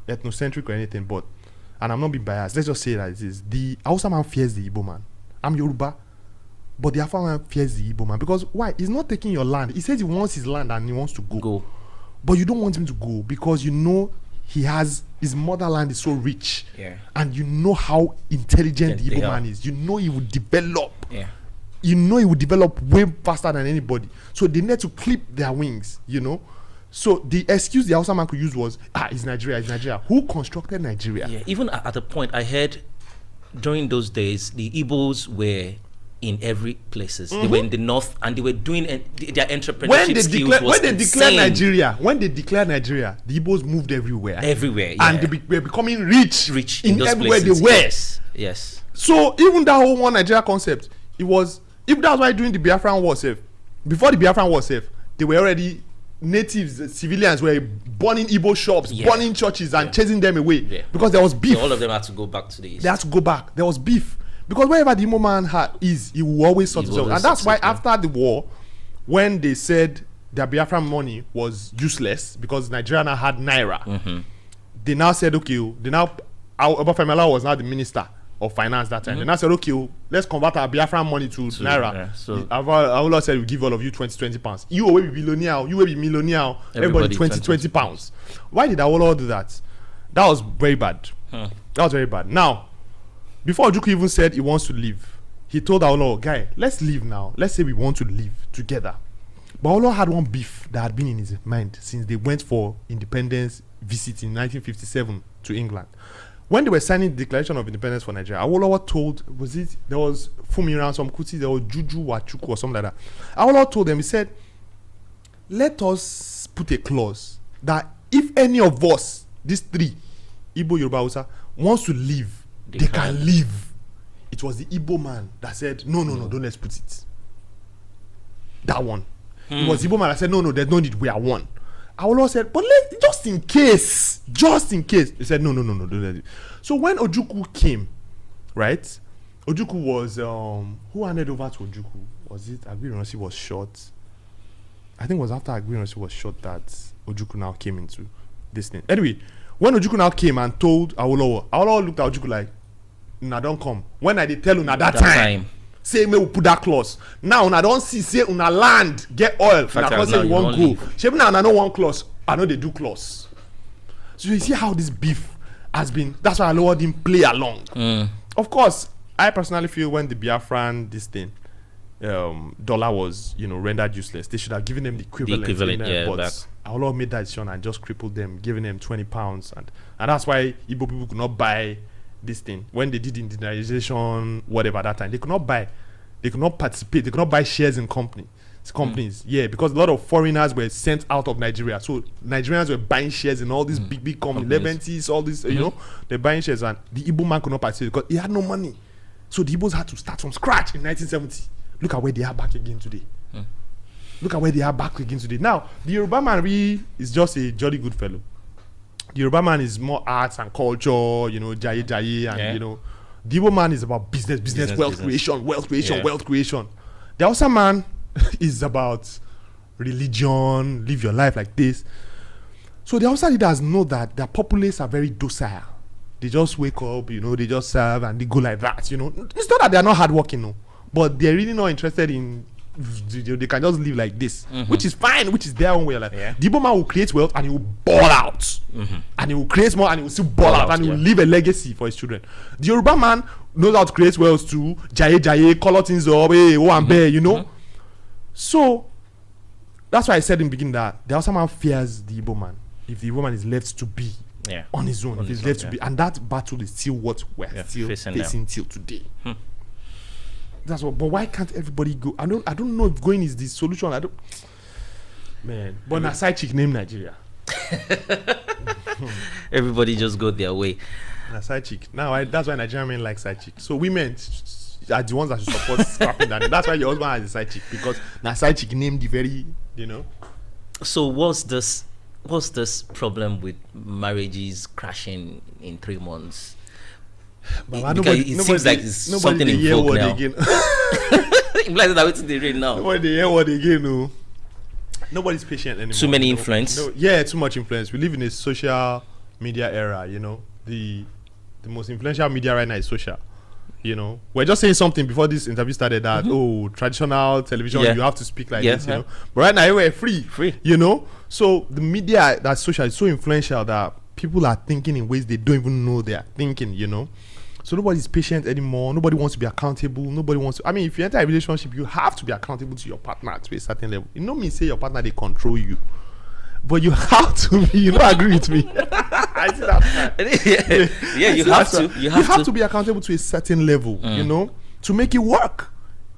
Speaker 3: ethnocentric or anything, and I'm not being biased. Let's just say that it is. The Hausa man fears the Igbo man. I'm Yoruba, but the Afro man fears the Igbo man. Because why? He's not taking your land. He says he wants his land and he wants to go. But you don't want him to go because you know his motherland is so rich, and you know how intelligent the Igbo man is. You know he would develop. You know he would develop way faster than anybody. So they need to clip their wings. You know. So the excuse the Hausa man could use was, it's Nigeria, it's Nigeria. Who constructed Nigeria? Yeah.
Speaker 2: Even at a point, I heard during those days the Igbos were in every places. They were in the north and they were doing their entrepreneurship skills. When they declared Nigeria, the Igbos moved everywhere.
Speaker 3: And they were becoming rich in everywhere
Speaker 2: places.
Speaker 3: They were.
Speaker 2: Yes.
Speaker 3: So even that whole one Nigeria concept, if that's why during the Biafran war before the Biafran war they were already natives, civilians were burning Igbo shops, burning churches and chasing them away because there was beef.
Speaker 2: So all of them had to go back to the east.
Speaker 3: They had to go back. There was beef. Because wherever the Igbo man he will always sort himself. And that's why after the war, when they said their Biafran money was useless because Nigeria now had Naira, they now said, Obafemila was now the minister of finance that time. They now said, let's convert our Biafran money to Naira. Yeah, so Awolowo said, we'll give all of you 20 pounds. You will be billionaire, you will be millionaire, everybody 20 pounds. Why did Awolowo do that? That was very bad. That was very bad. Now, before Ojukwu even said he wants to leave, he told Awolowo, guy, let's leave now. Let's say we want to leave together. But Awolowo had one beef that had been in his mind since they went for independence visit in 1957 to England. When they were signing the Declaration of Independence for Nigeria, Awolowo told, there was Funmi some Kuti, there was Juju Wachuku or something like that. Awolowo told them, he said, let us put a clause that if any of us, these three, Igbo, Yoruba, Hausa, wants to leave, they can leave. It was the Igbo man that said, no, don't let's put it. That one. It was the Igbo man that said, no, there's no need, we are one. Awolowo said, but just in case. He said, no, don't let it. So when Ojukwu came, right? Ojukwu was, who handed over to Ojukwu? Was it Agbironsi was shot? I think it was after Agbironsi was shot that Ojukwu now came into this thing. Anyway, when Ojukwu now came and told Awolowo looked at Ojukwu like, Una don't come. When I did tell Una that time, say me we put that clause. Now Una don't see, say Una land, get oil. Una can't say you won't go. Shebi now Una no one clause. I know they do clause. So you see how this beef has been. That's why Awolowo didn't play along. Of course, I personally feel when the Biafran this thing, dollar was rendered useless, they should have given them the equivalent. But Awolowo made that decision and just crippled them, giving them £20, and that's why Igbo people could not buy this thing when they did indigenization, whatever that time. They could not buy, they could not participate, they could not buy shares in companies. Because a lot of foreigners were sent out of Nigeria, so Nigerians were buying shares in all these big companies, Leventis, all this, they're buying shares, and the Igbo man could not participate because he had no money. So the Igbos had to start from scratch in 1970. Look at where they are back again today. Now, the Yoruba man really is just a jolly good fellow. The Yoruba man is more arts and culture, jaye, and the Igbo man is about business, wealth creation. The Hausa man is about religion, live your life like this. So the Hausa leaders know that their populace are very docile. They just wake up, they just serve and they go like that, It's not that they are not hardworking, no, but they're really not interested in. They can just live like this, which is fine, which is their own way of life. The Igbo man will create wealth and he will ball out, and he will create more and he will still ball out, and he will leave a legacy for his children. The Yoruba man knows how to create wealth too, jaye, color things up, So that's why I said in the beginning that the Hausa man fears the Igbo man if the Igbo man is left to be on his own, if he's left to be, and that battle is still what we're still facing till today. That's what. But why can't everybody go? I don't know if going is the solution. Man, but a side chick named Nigeria.
Speaker 2: Everybody just go their way.
Speaker 3: A side chick. Now that's why Nigerian men like side chick. So women are the ones that should support scrapping that. That's why your husband has a side chick, because a side chick named the very,
Speaker 2: So what's this problem with marriages crashing in 3 months? It seems like it's something in vogue now. Implies that what they read now.
Speaker 3: Nobody hear what again, no. Nobody's patient anymore.
Speaker 2: Too many influence.
Speaker 3: Too much influence. We live in a social media era. The most influential media right now is social. We're just saying something before this interview started that traditional television, you have to speak like this. But right now we're free. So the media that's social is so influential that people are thinking in ways they don't even know they are thinking. So nobody's patient anymore. Nobody wants to be accountable. Nobody wants to. I mean, if you enter a relationship, you have to be accountable to your partner to a certain level. You know me say your partner, they control you. But you have to be, agree with me. I see that.
Speaker 2: You have to.
Speaker 3: You have to be accountable to a certain level, to make it work.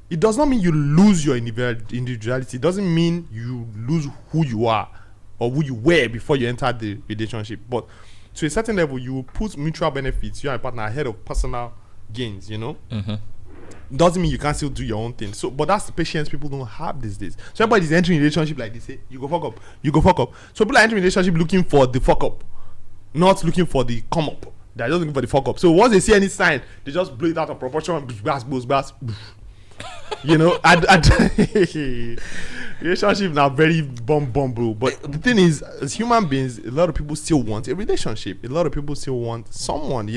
Speaker 3: It does not mean you lose your individuality. It doesn't mean you lose who you are or who you were before you entered the relationship. But to a certain level, you will put mutual benefits, you and your partner, ahead of personal gains, Doesn't mean you can't still do your own thing. So, but that's the patience people don't have these days. So everybody's entering a relationship like this, say, you go fuck up. So people are entering a relationship looking for the fuck up, not looking for the come up. They're just looking for the fuck up. So once they see any sign, they just blow it out of proportion, bass. Relationship now very bomb, bro. But the thing is, as human beings, a lot of people still want a relationship. A lot of people still want someone.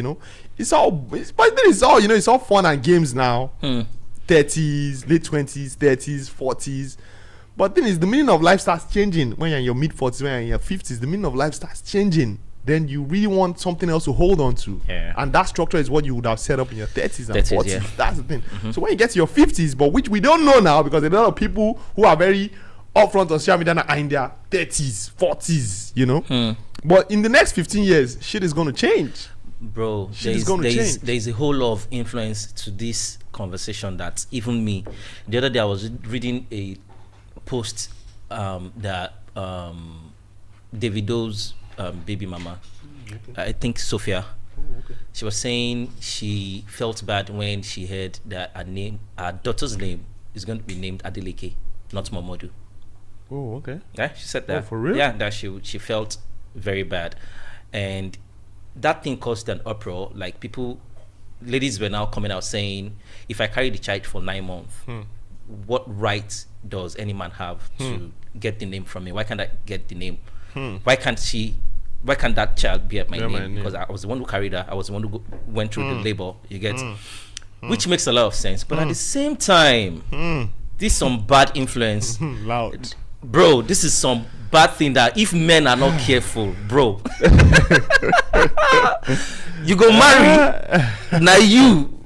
Speaker 3: It's all it's all fun and games now. 30s, late 20s, 30s, 40s. But the thing is, the meaning of life starts changing when you're in your mid 40s, when you're in your 50s. The meaning of life starts changing. Then you really want something else to hold on to. And that structure is what you would have set up in your 30s and 40s. That's the thing. So when you get to your 50s, but which we don't know now, because there are a lot of people who are very upfront on social media are in their 30s, 40s, But in the next 15 years, shit is going to change.
Speaker 2: Bro, there's a whole lot of influence to this conversation that even me, the other day I was reading a post that Davido's baby mama, I think Sophia,
Speaker 3: Okay.
Speaker 2: She was saying she felt bad when she heard that her daughter's name is going to be named Adeleke, not Momodu.
Speaker 3: Oh, okay.
Speaker 2: Yeah, she said that.
Speaker 3: Oh, for real?
Speaker 2: Yeah, that she felt very bad, and that thing caused an uproar. Like ladies were now coming out saying, if I carry the child for 9 months, what right does any man have to get the name from me? Why can't I get the name? Why can't that child be at my name? Because I was the one who carried her. I was the one who went through the labor. You get, which makes a lot of sense. But at the same time, this is some bad influence.
Speaker 3: Loud.
Speaker 2: Bro, this is some bad thing that if men are not careful, bro, you go marry. Now you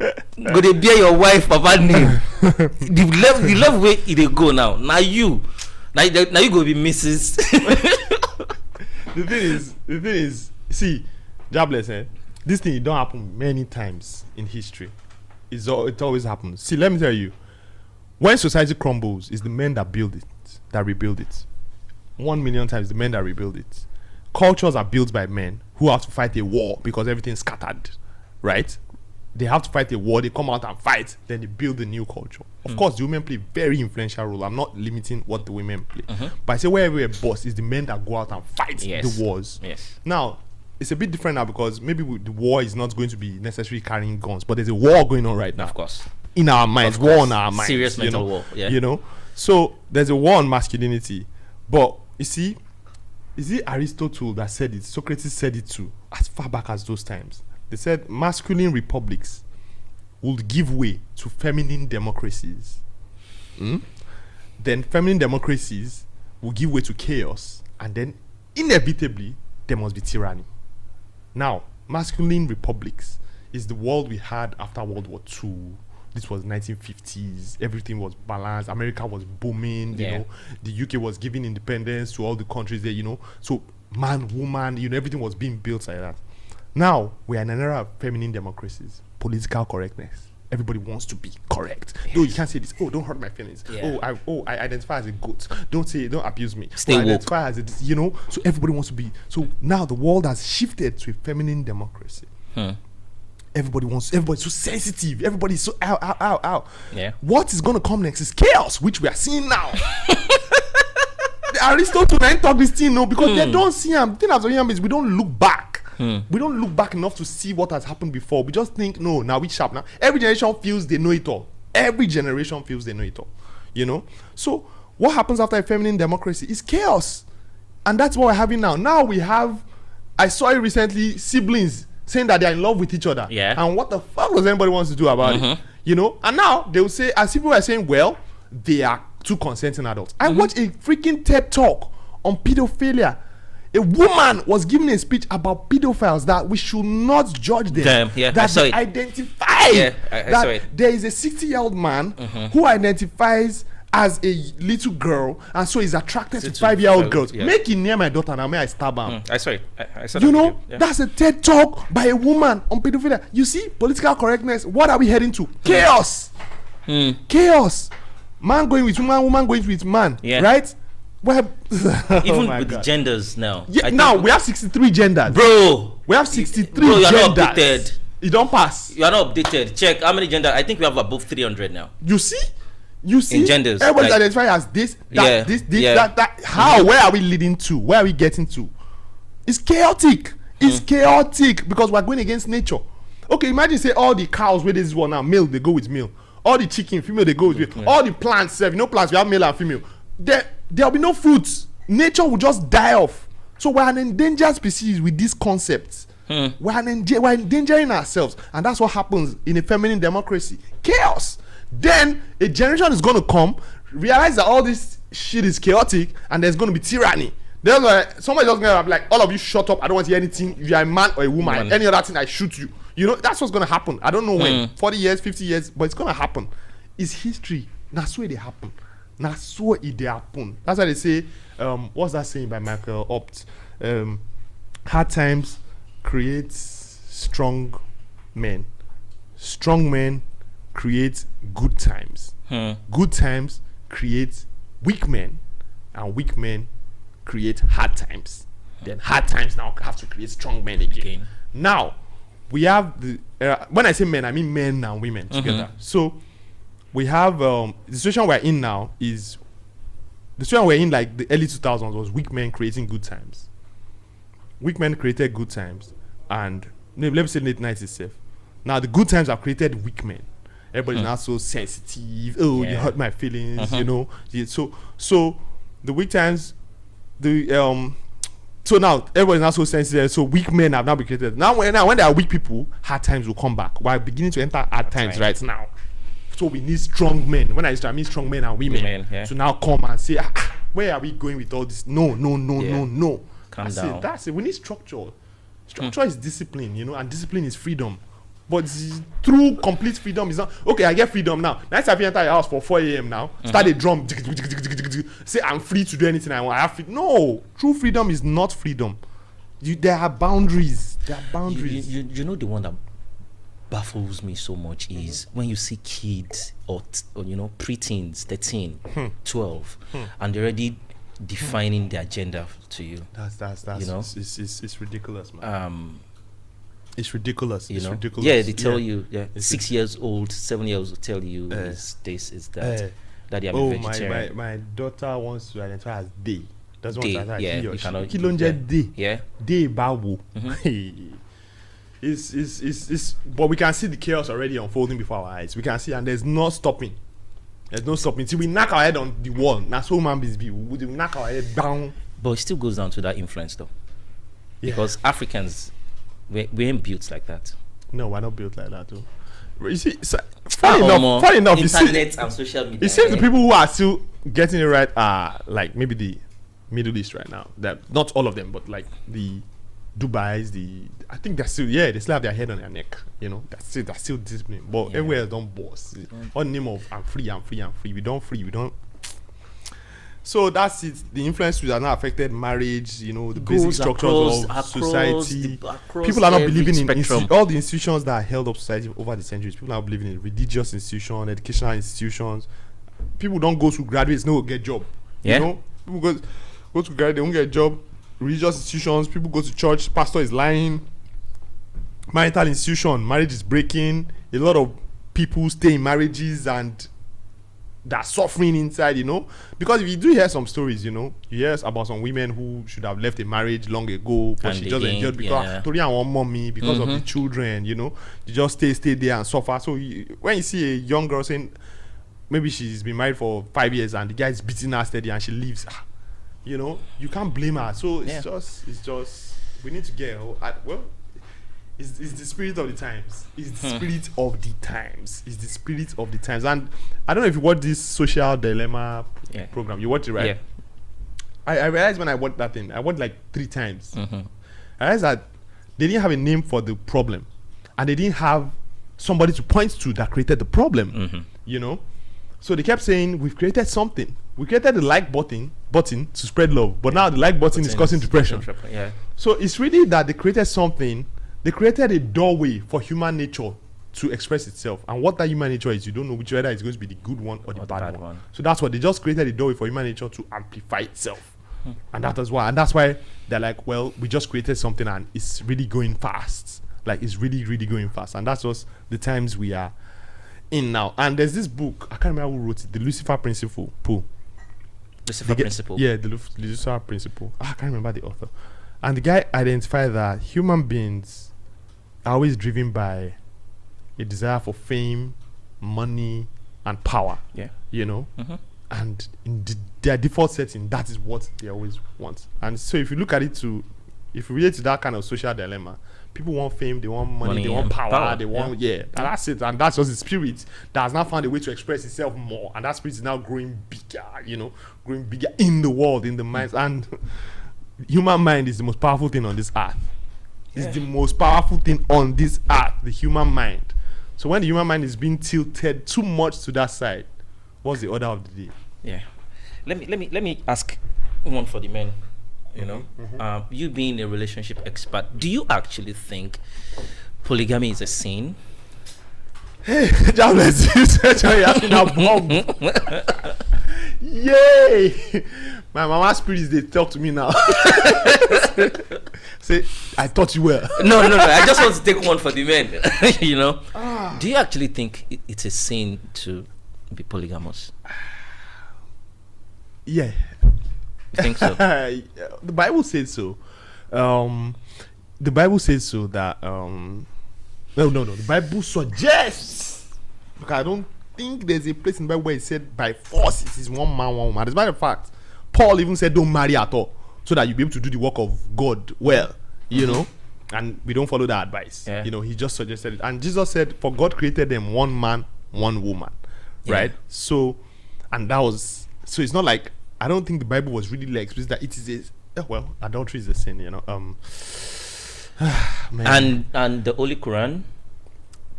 Speaker 2: go to bear your wife papa name. The love way it go now. Now you go be Mrs.
Speaker 3: The thing is, see, jobless, this thing don't happen many times in history. It always happens. See, let me tell you, when society crumbles, it's the men that build it, that rebuild it. 1 million times the men that rebuild it. Cultures are built by men who have to fight a war because everything's scattered, right? They have to fight a war, they come out and fight, then they build a new culture. Of course, the women play a very influential role. I'm not limiting what the women play. But I say wherever a boss is the men that go out and fight the wars.
Speaker 2: Yes.
Speaker 3: Now, it's a bit different now because maybe the war is not going to be necessarily carrying guns, but there's a war going on right now.
Speaker 2: Of course.
Speaker 3: In our minds, war on our minds.
Speaker 2: Serious mental war, yeah.
Speaker 3: You know? So, there's a war on masculinity. But, you see, is it Aristotle that said it? Socrates said it too, as far back as those times. They said masculine republics would give way to feminine democracies. Then feminine democracies will give way to chaos, and then inevitably there must be tyranny. Now, masculine republics is the world we had after World War II. This was 1950s. Everything was balanced. America was booming. You know, the UK was giving independence to all the countries there. You know, so man, woman, you know, everything was being built like that. Now we are in an era of feminine democracies, political correctness. Everybody wants to be correct. No, you can't say this. Oh, don't hurt my feelings. I identify as a goat. Don't abuse me.
Speaker 2: Stay woke.
Speaker 3: Identify as a, you know. So everybody wants to be. So now the world has shifted to a feminine democracy. Everybody's so sensitive. Everybody's so ow.
Speaker 2: Yeah.
Speaker 3: What is going to come next is chaos, which we are seeing now. Aristotle and talk this thing, no, because they don't see him. The thing as a human is we don't look back. We don't look back enough to see what has happened before. We just think, no, now we sharp now. Every generation feels they know it all. Every generation feels they know it all. You know? So what happens after a feminine democracy is chaos. And that's what we're having now. Now we have, I saw it recently, siblings saying that they're in love with each other.
Speaker 2: Yeah.
Speaker 3: And what the fuck does anybody wants to do about it? You know? And now they will say, as people are saying, well, they are two consenting adults. I watched a freaking TED talk on pedophilia. A woman was giving a speech about pedophiles that we should not judge them. That they identify that there is a 60-year-old man who identifies as a little girl and so is attracted to 5-year-old girls. Make it near my daughter now, may I stab her?
Speaker 2: I saw it. I saw
Speaker 3: you
Speaker 2: that
Speaker 3: know,
Speaker 2: video.
Speaker 3: that's a TED talk by a woman on pedophilia. You see, political correctness. What are we heading to? Chaos. Chaos. Man going with woman going with man. Right? Well,
Speaker 2: even with the genders now.
Speaker 3: Yeah, now we have 63 genders.
Speaker 2: Bro.
Speaker 3: We have 63
Speaker 2: bro, you're
Speaker 3: genders.
Speaker 2: not updated.
Speaker 3: You don't pass.
Speaker 2: You are not updated. Check how many genders. I think we have above 300 now.
Speaker 3: You see? You see?
Speaker 2: In genders.
Speaker 3: Everybody's identified as this, that, that. How? Where are we leading to? Where are we getting to? It's chaotic. It's chaotic because we're going against nature. Okay, imagine say all the cows where this one now, male, they go with male. All the chicken, female, they go with male. All the plants, you know, plants, we have male and female. There'll be no fruits. Nature will just die off. So we're an endangered species with these concepts. We're endangering ourselves. And that's what happens in a feminine democracy. Chaos. Then a generation is going to come, realize that all this shit is chaotic, and there's going to be tyranny. There's like, somebody just going to be like, all of you shut up. I don't want to hear anything. If you're a man or a woman, any other thing, I shoot you. You know, that's what's going to happen. I don't know when. 40 years, 50 years, but it's going to happen. It's history. That's where they happen. That's what it happen. That's why they say, what's that saying by Michael Opt? Hard times create strong men. Strong men create good times. Good times create weak men, and weak men create hard times. Then hard times now have to create strong men again. Now, we have the when I say men, I mean men and women together. So we have the situation we're in now is the situation we're in like the early 2000s was weak men creating good times. Weak men created good times, and let me say late 90s itself. Now the good times have created weak men. Everybody's now so sensitive. Oh, you hurt my feelings, you know. Yeah, so the weak times, so now everybody's not so sensitive. So weak men have now been created. Now when there are weak people, hard times will come back. We're beginning to enter hard times right now. So we need strong men. When I mean strong men and women to now come and say, where are we going with all this? No.
Speaker 2: Calm down.
Speaker 3: That's it. We need structure. Structure is discipline, you know, and discipline is freedom. But true complete freedom is not okay. I get freedom now. Next time you enter your house for 4 a.m. now, start a drum, say I'm free to do anything I want. I have free. No, true freedom is not freedom. There are boundaries.
Speaker 2: You know the one that baffles me so much is when you see kids or you know preteens, 13, 12, and they're already defining their gender to you.
Speaker 3: That's
Speaker 2: you know
Speaker 3: it's ridiculous, man. It's ridiculous.
Speaker 2: You know?
Speaker 3: Ridiculous.
Speaker 2: Yeah, they tell you. Yeah, 6 years old, 7 years old tell you is this, is that. That they are vegetarian.
Speaker 3: My daughter wants to identify as they. Doesn't
Speaker 2: they,
Speaker 3: want to
Speaker 2: yeah,
Speaker 3: he or
Speaker 2: you
Speaker 3: she.
Speaker 2: cannot.
Speaker 3: They.
Speaker 2: Yeah.
Speaker 3: They bawo. It's but we can see the chaos already unfolding before our eyes. We can see, and there's no stopping. Till we knock our head on the wall. That's so man be. We knock our head down.
Speaker 2: But it still goes down to that influence though. Because Africans, we ain't built like that.
Speaker 3: No, we're not built like that too. You see, funny enough,
Speaker 2: internet and social media.
Speaker 3: It seems the people who are still getting it right are like maybe the Middle East right now. That not all of them, but like the Dubai's, I think they're still they still have their head on their neck. You know, that's still disciplined. But everywhere else don't boss. All the name of I'm free. We don't. So that's it. The influence that now affected marriage, you know, the basic structures of society. People are not believing in all the institutions that held up society over the centuries. People are not believing in religious institutions, educational institutions. People don't go to graduates, no get job. You know, people go to graduate, they won't get a job. Religious institutions, people go to church, pastor is lying. Marital institution, marriage is breaking. A lot of people stay in marriages and they're suffering inside, you know, because if you do hear some stories, you know, you hear about some women who should have left a marriage long ago, but she just endured because Tori and one mommy because of the children, you know, you just stay there and suffer. So when you see a young girl saying maybe she's been married for 5 years and the guy is beating her steady and she leaves, you know, you can't blame her. So it's just we need to get It's the spirit of the times. It's the spirit of the times. It's the spirit of the times. And I don't know if you watch this social dilemma program. You watch it, right? Yeah. I realized when I watched that thing, I watched like 3 times. I realized that they didn't have a name for the problem. And they didn't have somebody to point to that created the problem. You know? So they kept saying, we've created something. We created the like button to spread love. But now the like button is causing depression.
Speaker 2: Yeah.
Speaker 3: So it's really that they created something. They created a doorway for human nature to express itself. And what that human nature is, you don't know whether it's going to be the good one or the bad one. So that's what they just created a doorway for human nature to amplify itself. And that's why they're like, well, we just created something and it's really going fast. Like it's really, really going fast. And that's just the times we are in now. And there's this book, I can't remember who wrote it, the Lucifer Principle.
Speaker 2: Principle.
Speaker 3: Yeah, the Lucifer Principle. I can't remember the author. And the guy identified that human beings are always driven by a desire for fame, money, and power. Yeah. You know? And in their default setting, that is what they always want. And so if you look at it if you relate to that kind of social dilemma, people want fame, they want money they want power, they want, and that's it. And that's just the spirit that has now found a way to express itself more. And that spirit is now growing bigger, you know, growing bigger in the world, in the minds. And human mind is the most powerful thing on this earth. It's the most powerful thing on this earth, the human mind. So when the human mind is being tilted too much to that side, what's the order of the day?
Speaker 2: Yeah. Let me ask one for the men. You know, you being a relationship expert, do you actually think polygamy is a sin?
Speaker 3: Hey, Yay! My mama spirits, they talk to me now. Say, I thought you were.
Speaker 2: No. I just want to take one for the men. Do you actually think it's a sin to be polygamous?
Speaker 3: Yeah.
Speaker 2: You think so?
Speaker 3: The Bible says so. The Bible says so that no. The Bible suggests. Because I don't think there's a place in the Bible where it said by force it is one man, one woman. As a matter of fact, Paul even said don't marry at all, so that you'll be able to do the work of God well, and we don't follow that advice. He just suggested it. And Jesus said, for God created them one man, one woman, right? So it's not like, I don't think the Bible was really like explicit that it is adultery is a sin, man.
Speaker 2: And the Holy Quran,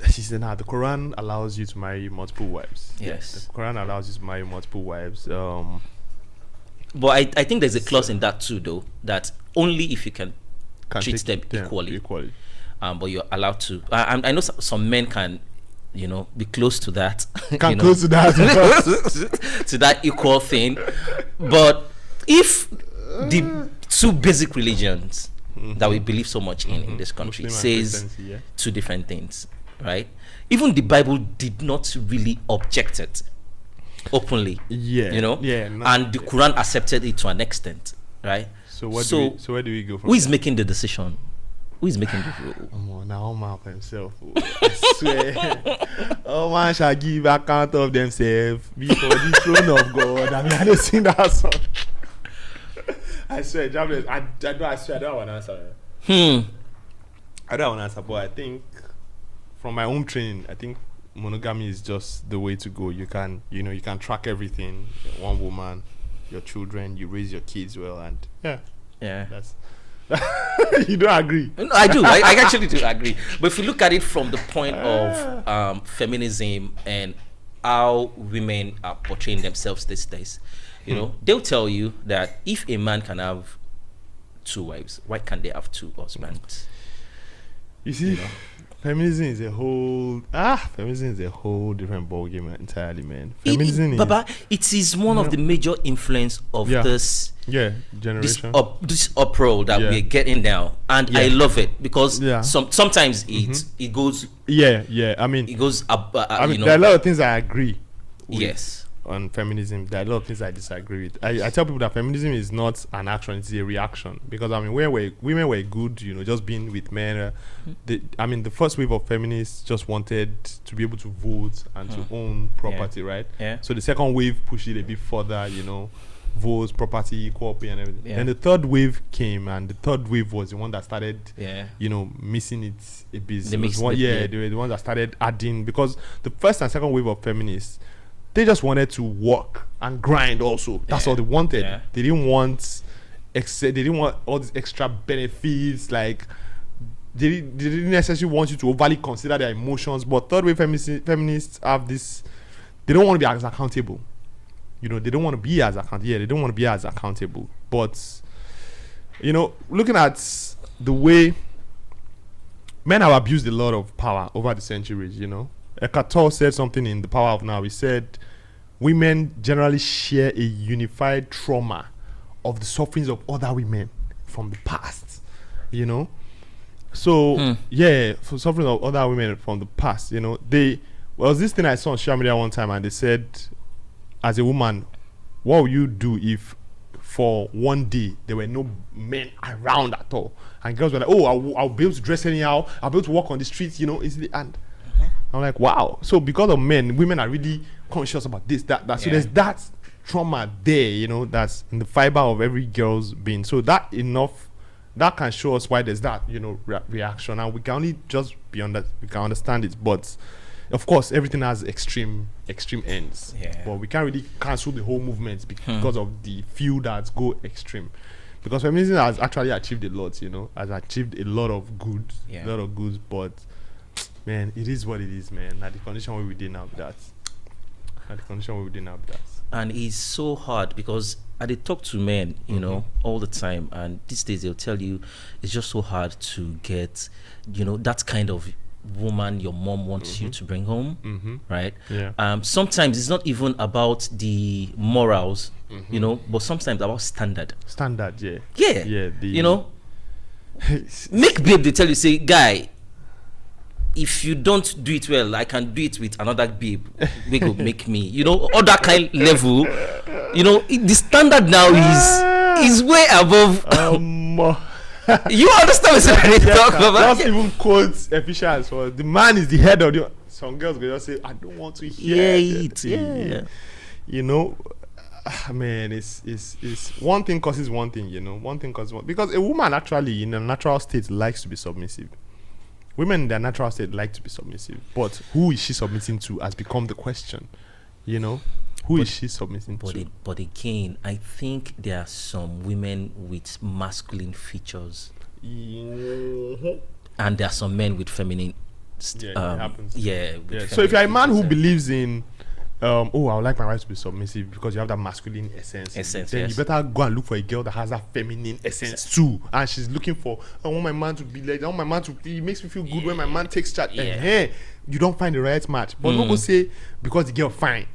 Speaker 3: she said, the Quran allows you to marry multiple wives.
Speaker 2: Yes.
Speaker 3: The Quran allows you to marry multiple wives.
Speaker 2: But I think there's a clause in that too, though, that only if you can treat them equally. But you're allowed to. I know some men can, be close to that.
Speaker 3: Close to that.
Speaker 2: To that equal thing. But if the two basic religions that we believe so much in this country
Speaker 3: Muslim
Speaker 2: says two different things, right? Even the Bible did not really object it openly, and the Quran accepted it to an extent, right?
Speaker 3: So where do we go from?
Speaker 2: Who is making the decision? Who is making the rule?
Speaker 3: Now Omar for himself. I swear, man shall give account of themselves before the throne of God. I don't sing that song. I swear, James, I don't have an answer. I don't have an answer, but I think from my own training, I think monogamy is just the way to go. You can track everything. One woman, your children, you raise your kids well, and that's you don't agree?
Speaker 2: No, I do. I actually do agree. But if you look at it from the point of feminism and how women are portraying themselves these days, they'll tell you that if a man can have two wives, why can't they have two husbands?
Speaker 3: You see, feminism is a whole different ballgame entirely, man. Feminism
Speaker 2: Baba, it is one of the major influence of this
Speaker 3: generation,
Speaker 2: this uproar that we're getting now, and I love it because sometimes it goes
Speaker 3: I mean
Speaker 2: it goes up.
Speaker 3: there are a lot of things I agree with.
Speaker 2: Yes.
Speaker 3: On feminism, there are a lot of ththings I disagree with. I tell people that feminism is not an action; it's a reaction. Because women were good, just being with men. The first wave of feminists just wanted to be able to vote and to own property, right? Yeah. So the second wave pushed it a bit further, votes, property, equal pay, and everything. Yeah. Then the third wave came, and the third wave was the one that started, missing it a bit. They were the ones that started adding, because the first and second wave of feminists, they just wanted to work and grind also. That's all they wanted. Yeah. They didn't want all these extra benefits. Like they didn't necessarily want you to overly consider their emotions. But third wave feminists have this. They don't want to be as accountable. They don't want to be as accountable. Yeah, they don't want to be as accountable. But looking at the way men have abused a lot of power over the centuries, Eckhart Tolle said something in The Power of Now. He said, women generally share a unified trauma of the sufferings of other women from the past, So, for suffering of other women from the past, was this thing I saw on social media one time, and they said, as a woman, what would you do if for one day there were no men around at all? And girls were like, I'll be able to dress anyhow, I'll be able to walk on the streets, easily. And I'm like, wow. So because of men, women are really conscious about this, that. So there's that trauma there, that's in the fiber of every girl's being. So that can show us why there's that, reaction. And we can only just we can understand it. But of course, everything has extreme ends. Yeah. But we can't really cancel the whole movement because of the few that go extreme. Because feminism has actually achieved a lot, has achieved a lot of good, but man, it is what it is, man. At the condition where we didn't have that. And it's so hard because I did talk to men, all the time, and these days they'll tell you it's just so hard to get, that kind of
Speaker 2: woman your mom wants you to bring home, right?
Speaker 3: Yeah.
Speaker 2: Sometimes it's not even about the morals, you know, but sometimes about standard.
Speaker 3: Standard, yeah.
Speaker 2: Yeah.
Speaker 3: Yeah.
Speaker 2: You know, make babe, they tell you, say, guy, if you don't do it well, I can do it with another babe. They go make me, you know, all that kind level. You know, the standard now is way above. You understand what I'm talking about?
Speaker 3: Just even quotes efficiency. So the man is the head of the. Some girls will just say, "I don't want to hear it."
Speaker 2: Yeah.
Speaker 3: You know, man, it's one thing causes one thing. You know, one thing causes one, because a woman actually in a natural state likes to be submissive. Women in their natural state like to be submissive, but who is she submitting to has become the question. You know, who is she submitting to?
Speaker 2: But again, I think there are some women with masculine features, and there are some men with feminine.
Speaker 3: It happens.
Speaker 2: Yeah.
Speaker 3: So if you're a man who believes in, I would like my wife to be submissive because you have that masculine essence. Then you better go and look for a girl that has that feminine essence too, and she's looking for. I want my man to be like. I want my man to. It makes me feel good when my man takes charge. Hey, you don't find the right match, but don't go say because the girl fine.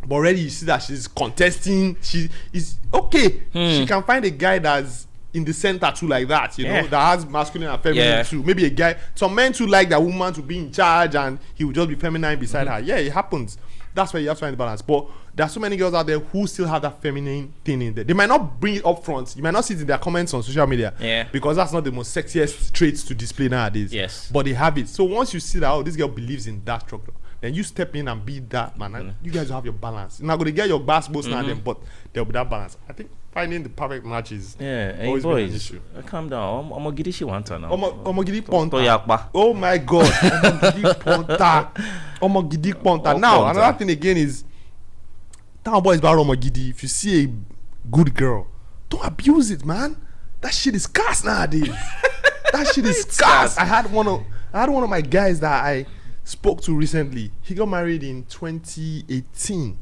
Speaker 3: But already you see that she's contesting. She is okay. She can find a guy that's in the center too, like that. You know, that has masculine and feminine too. Maybe a guy. Some men too like that woman to be in charge, and he will just be feminine beside her. Yeah, it happens. That's why you have to find the balance. But there are so many girls out there who still have that feminine thing in there. They might not bring it up front. You might not see it in their comments on social media. Because that's not the most sexiest traits to display nowadays.
Speaker 2: Yes.
Speaker 3: But they have it. So once you see that, oh, this girl believes in that structure, then you step in and be that man. And you guys will have your balance. You're not going to get your bass boast now, then, but there'll be that balance. I think finding the perfect match is always been an issue.
Speaker 2: Calm down. Omogidishi wanta now.
Speaker 3: Omogidi Ponta. Oh my God. Omogidi Ponta. Omogidi Ponta. Now, another thing again is, town boys about Omogidi. If you see a good girl, don't abuse it, man. That shit is scarce nowadays. That shit is scarce. I had one of my guys that I spoke to recently. He got married in 2018.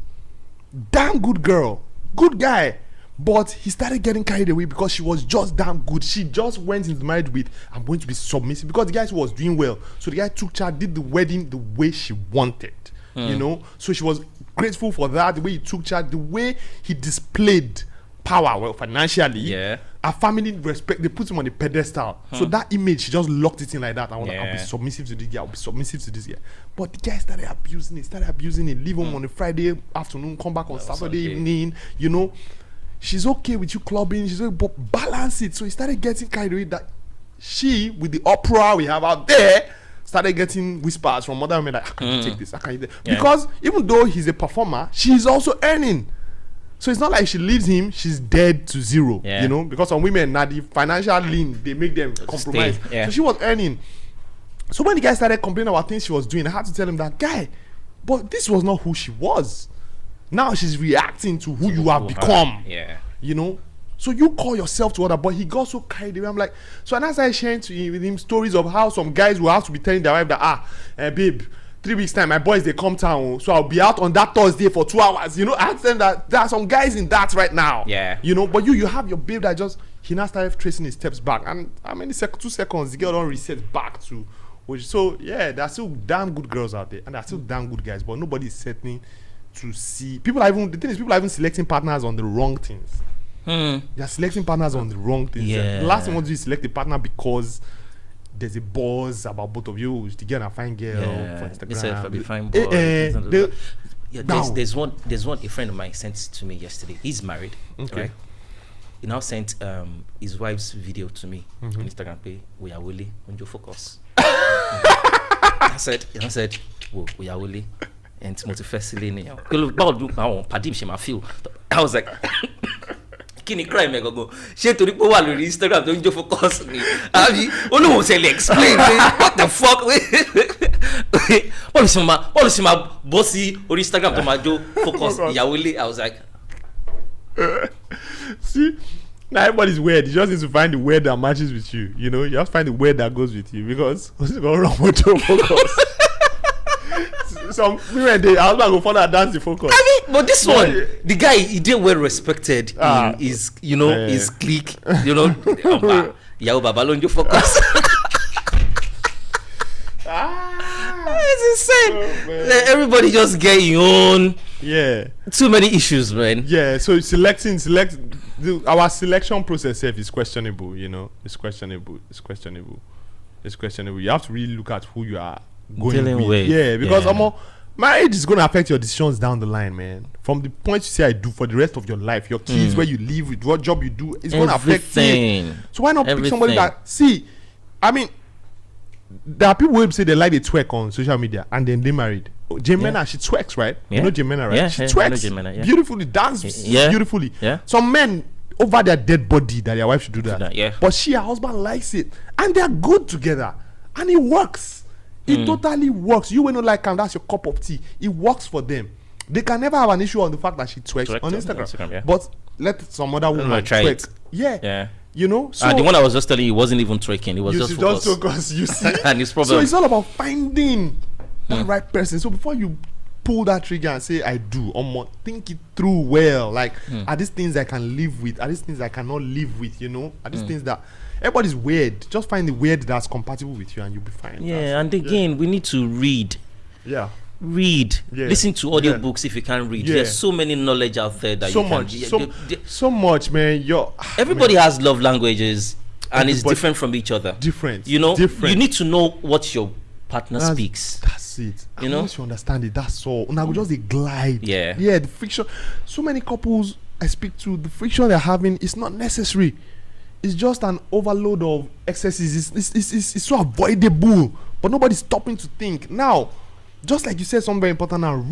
Speaker 3: Damn good girl. Good guy. But he started getting carried away because she was just damn good. She just went into marriage with, I'm going to be submissive, because the guy was doing well. So the guy took charge, did the wedding the way she wanted. You know? So she was grateful for that, the way he took charge, the way he displayed power, well, financially. Her family respect, they put him on the pedestal. So that image, she just locked it in like that. I'll be submissive to this guy, I'll be submissive to this guy. But the guy started abusing it, leave home on a Friday afternoon, come back on Saturday evening, you know. She's okay with you clubbing, she's okay, but balance it. So he started getting carried away that she, with the opera we have out there, started getting whispers from other women like, how can you take this? How can you take? Because even though he's a performer, she's also earning. So it's not like she leaves him, she's dead to zero. You know, because some women now the financial lean, they make them compromise. So she was earning. So when the guy started complaining about things she was doing, I had to tell him that, guy, but this was not who she was. Now she's reacting to who you have become. You know? So you call yourself to other, but he got so carried away. I'm like, so and as I sharing with him stories of how some guys will have to be telling their wife that, babe, 3 weeks time, my boys, they come town, so I'll be out on that Thursday for 2 hours. You know, I asked them that there are some guys in that right now. You know, but you have your babe that just, he now started tracing his steps back. And how many 2 seconds, the girl don't reset back to, which, so yeah, there are still damn good girls out there, and there are still damn good guys, but nobody is settling to see. The thing is, people are even selecting partners on the wrong things. They're selecting partners on the wrong things. The last thing you want to do is select a partner because there's a buzz about both of you. The girl a fine girl for Instagram.
Speaker 2: Fine boy. There's one a friend of mine sent to me yesterday. He's married. Right? He now sent his wife's video to me on Instagram. We are willing on your focus. I said, we are willing. And multifacily ni báwo dún àwọn pàdé ṣe máa feel. I was like, kí ni crime ẹ gangan ṣé torí pé ó wà lórí Instagram tó ń jó focus ni àbí olóhùn ṣe lè explain what the fuck bọ́ọ̀lù sì máa bọ́ sí orí Instagram tó máa jó focus ìyàwó ilé. I was like,
Speaker 3: see, now everybody's weird. You just need to find the word that matches with you. You know, you have to find the word that goes with you, because what's going wrong with your focus? Some women, I was going to follow that dance focus.
Speaker 2: I mean, but this one, the guy, he did well respected in his, you know, his clique, you know, Yao Babalonjo focus. insane.
Speaker 3: Oh,
Speaker 2: Everybody just get your own.
Speaker 3: Yeah.
Speaker 2: Too many issues, man.
Speaker 3: Yeah. So our selection process is questionable. You know, it's questionable. You have to really look at who you are going with. Yeah, because marriage is going to affect your decisions down the line, man. From the point you say I do for the rest of your life, your kids, where you live, with what job you do, it's going to affect it. So why not pick somebody that I mean, there are people who say they like to twerk on social media and then they married. Jemena, she twerks, right? You know Jemena, right?
Speaker 2: Yeah,
Speaker 3: she twerks beautifully, dances beautifully. Some men over their dead body that their wife should do that. But her husband likes it, and they are good together, and it works. It totally works. You will not like him, that's your cup of tea. It works for them. They can never have an issue on the fact that she twerks on Instagram. But let some other woman twerk. Yeah. You know, so
Speaker 2: the one I was just telling you wasn't even twerking. It was just
Speaker 3: focus. You see,
Speaker 2: and it's problem.
Speaker 3: So it's all about finding the right person. So before you pull that trigger and say I do, think it through well. Like, are these things I can live with? Are these things I cannot live with? You know, are these things that everybody's weird? Just find the weird that's compatible with you, and you'll be fine.
Speaker 2: Yeah, and again, we need to read. Yeah. Listen to audiobooks if you can't read. There's so many knowledge out there that
Speaker 3: so much, man.
Speaker 2: Everybody has love languages, and it's different from each other. You know, you need to know what your partner speaks.
Speaker 3: That's it. You know, once you understand it, that's all. Now we just glide. The friction. So many couples I speak to, the friction they're having is not necessary. It's just an overload of excesses. It's so avoidable, but nobody's stopping to think now. Just like you said, something very important now,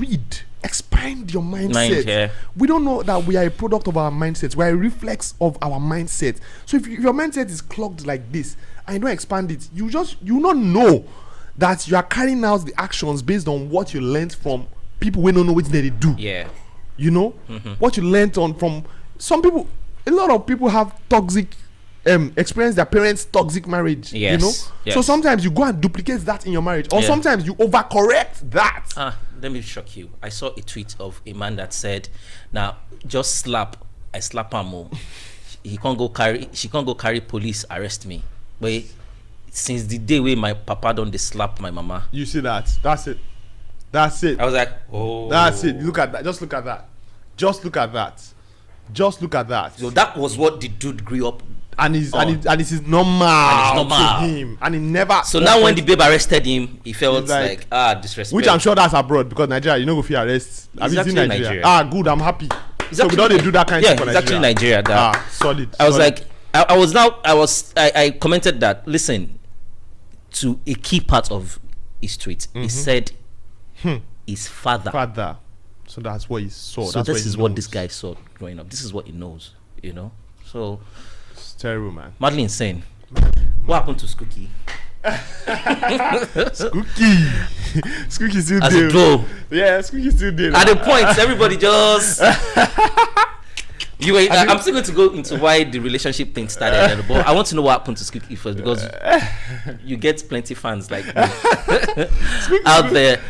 Speaker 3: expand your mindset. We don't know that we are a product of our mindsets. We are a reflex of our mindset. So if your mindset is clogged like this and you don't expand it, you not know that you are carrying out the actions based on what you learned from people who don't know what they do. You know, what you learned from some people. A lot of people have toxic experience their parents' toxic marriage. You know, so sometimes you go and duplicate that in your marriage, or sometimes you overcorrect that.
Speaker 2: Let me shock you. I saw a tweet of a man that said, "Now just I slap him more. She can't go carry police arrest me. But since the day where my papa don't slap my mama."
Speaker 3: You see that? That's it. I was like, oh, that's it. Look at that. Just look at that.
Speaker 2: So that was what the dude grew up.
Speaker 3: And it is normal to him, and he never.
Speaker 2: So now when the babe arrested him, he felt like disrespect.
Speaker 3: Which I'm sure that's abroad, because Nigeria, you know, if you arrest,
Speaker 2: have you seen Nigeria?
Speaker 3: Good, I'm happy. So we don't do that kind of thing for
Speaker 2: Nigeria. Nigeria.
Speaker 3: Solid.
Speaker 2: I was like, I commented that. Listen to a key part of his tweet. He said, his father.
Speaker 3: So that's what he saw.
Speaker 2: So this is what this guy saw growing up. This is what he knows. You know, so.
Speaker 3: Terrible, man.
Speaker 2: Madly insane. What happened to Skuki?
Speaker 3: Skuki still
Speaker 2: as a bro.
Speaker 3: Yeah, Skuki still did.
Speaker 2: At the point, everybody just. I'm still going to go into why the relationship thing started, but I want to know what happened to Skuki first, because you get plenty fans like me out there.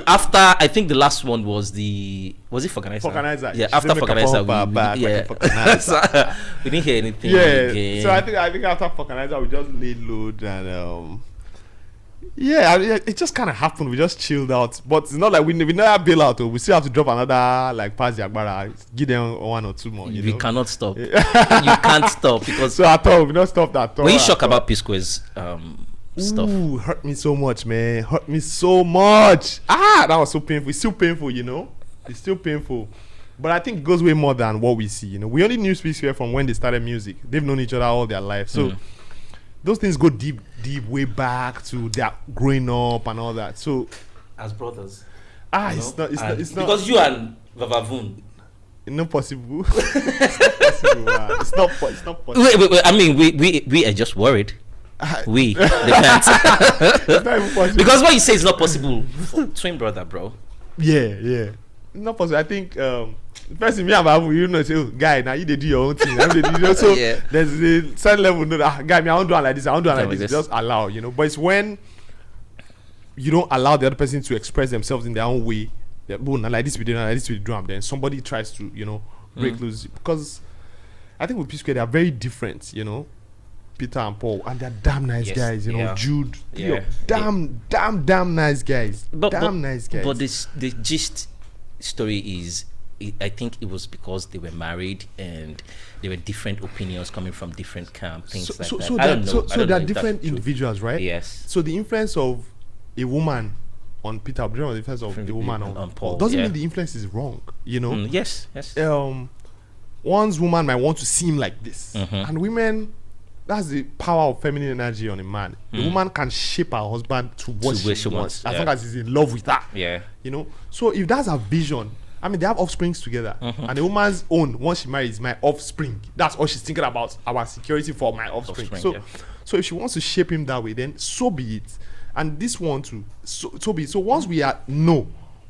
Speaker 2: After I think the last one was it Fokanizer? Yeah, after Fokanizer, we didn't hear anything.
Speaker 3: Yeah, so I think after Fokanizer we just laid load and it just kind of happened. We just chilled out, but it's not like we never bail out. We still have to drop another pass the Agbara, give them one or two more.
Speaker 2: We cannot stop. You can't stop, because
Speaker 3: so at all we not stop that.
Speaker 2: When you shock about P-Square's stuff,
Speaker 3: hurt me so much, man. Hurt me so much. That was so painful. It's still painful, you know. It's still painful, but I think it goes way more than what we see. You know, we only knew P-Square from when they started music. They've known each other all their life, so. Those things go deep way back to their growing up and all that. So,
Speaker 2: as brothers,
Speaker 3: it's not
Speaker 2: because you and Vavavoon.
Speaker 3: It's not possible. It's not possible.
Speaker 2: Wait. I mean, we are just worried. They can't.
Speaker 3: It's not even possible.
Speaker 2: Because what you say is not possible for twin brother, bro.
Speaker 3: Yeah. Not possible. I think. First, me and Babu, you know, say, oh, guy, now you do your own thing. So there's a certain level, guy, me, I don't do it like this. I don't do it like this. Just allow, you know. But it's when you don't allow the other person to express themselves in their own way. Like this we do, like this we do, then somebody tries to, you know, break loose. Because I think with P-Square, they are very different, you know. Peter and Paul, and they're damn nice guys. You know, Jude, damn nice guys. Nice guys.
Speaker 2: But the gist story is, I think it was because they were married and there were different opinions coming from different camps, things like that. I don't know.
Speaker 3: So they're different individuals, right?
Speaker 2: Yes. So
Speaker 3: the influence of a woman on Peter, the influence of the woman on Paul doesn't mean the influence is wrong. You know?
Speaker 2: Yes.
Speaker 3: One's woman might want to seem like this, and women. That's the power of feminine energy on a man. The woman can shape her husband to what she wants, as long as he's in love with her.
Speaker 2: Yeah.
Speaker 3: You know? So if that's a vision, I mean, they have offsprings together. And the woman's own, once she marries, my offspring. That's all she's thinking about, our security for my offspring. So if she wants to shape him that way, then so be it. And this one too, so be it. So once we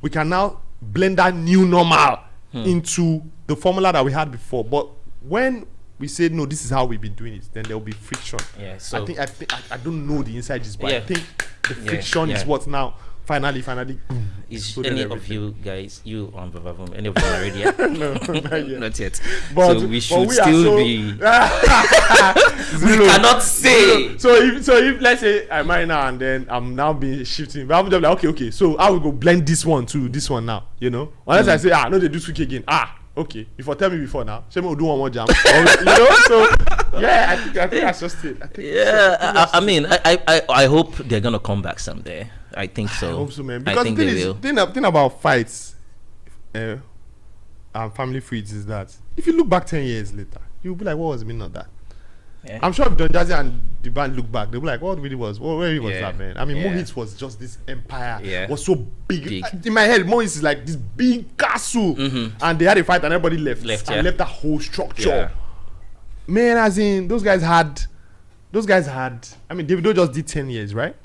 Speaker 3: we can now blend that new normal into the formula that we had before. But when we say no, this is how we've been doing it, then there will be friction.
Speaker 2: Yeah. So
Speaker 3: I don't know the inside gist, but I think the friction is what now finally.
Speaker 2: Is any of you guys, you on Vavavoom, any of you married yet?
Speaker 3: No, not yet.
Speaker 2: Not yet.
Speaker 3: But,
Speaker 2: so we should still be.
Speaker 3: We
Speaker 2: cannot say.
Speaker 3: So if let's say I'm married now and then I'm now being shifting, but I'm just like okay. So I will go blend this one to this one now. You know, unless I say no, they do Skuki again. Okay, before tell me before now. Say me do one more jam. You know, so I think that's just it.
Speaker 2: I mean, I hope they're gonna come back someday. I think so.
Speaker 3: I hope so, man. Because
Speaker 2: I think they will.
Speaker 3: Thing about fights and family feuds is that if you look back 10 years later, you'll be like, what was the meaning of that? Yeah. I'm sure if Don Jazzy and the band look back, they'll be like, what really was that, man? I mean, Mohits was just this empire. Was so big. In my head, Mohits is like this big castle. And they had a fight and everybody left that whole structure. Man, as in, those guys had, I mean, Davido just did 10 years, right?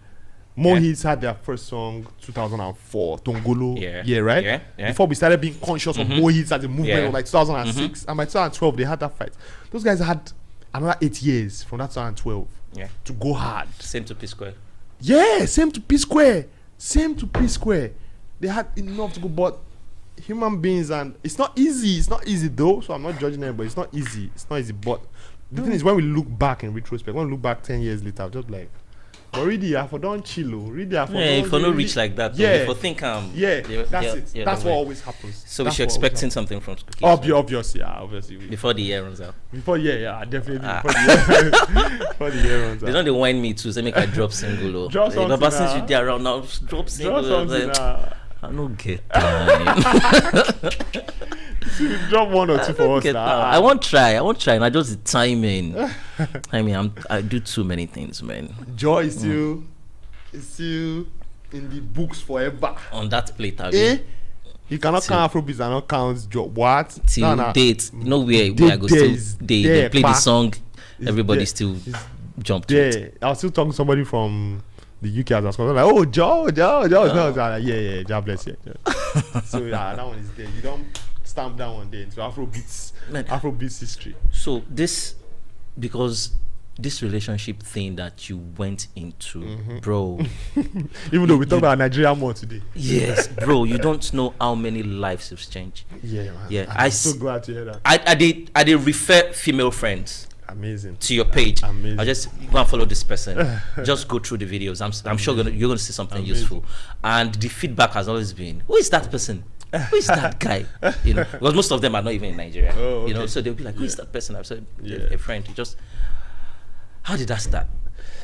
Speaker 3: Mohits had their first song 2004, Tongolo, right? Before we started being conscious of Mohits as a movement of like 2006, and by 2012 they had that fight. Those guys had another 8 years from that 2012 to go hard.
Speaker 2: Same to P Square.
Speaker 3: Yeah, same to P Square. They had enough to go, but human beings, and it's not easy though, so I'm not judging them, but it's not easy, but the thing is, when we look back in retrospect, when we look back 10 years later, I'm just like, but really, I for don't chill. Really, I for
Speaker 2: if for no reach like that. For think
Speaker 3: that's it. That's what always happens.
Speaker 2: So we should expecting something from Skuki.
Speaker 3: Obviously.
Speaker 2: Before the year runs out.
Speaker 3: Definitely. Before the year runs out.
Speaker 2: They don't wind me too. So make I drop single.
Speaker 3: Drop something.
Speaker 2: But since you there around now, drop single. I don't get time.
Speaker 3: Drop one or two for us now.
Speaker 2: I won't try, and I just the timing. I mean, I do too many things, man.
Speaker 3: Joy is still in the books forever.
Speaker 2: On that plate,
Speaker 3: you cannot count Afrobeats and not count job. What?
Speaker 2: Till date, nowhere where I go still. They play the song, everybody still jump to it.
Speaker 3: I was still talking to somebody from the UK as I was like, oh, Joe. Like, God bless you. So that one is there. You don't stamp that one there into Afrobeats history.
Speaker 2: So because this relationship thing that you went into, bro.
Speaker 3: Even though we talk about Nigeria more today.
Speaker 2: Yes, bro. You don't know how many lives have changed.
Speaker 3: Yeah, man.
Speaker 2: Yeah,
Speaker 3: I'm so glad to hear that.
Speaker 2: I did refer female friends.
Speaker 3: Amazing.
Speaker 2: To your page.
Speaker 3: Amazing.
Speaker 2: I just go and follow this person. Just go through the videos. I'm sure you're gonna see something useful. And the feedback has always been, who is that person? Who is that guy? You know, because most of them are not even in Nigeria.
Speaker 3: Oh, okay.
Speaker 2: You know, so they'll be like, who is that person? I've said a friend. How did that start?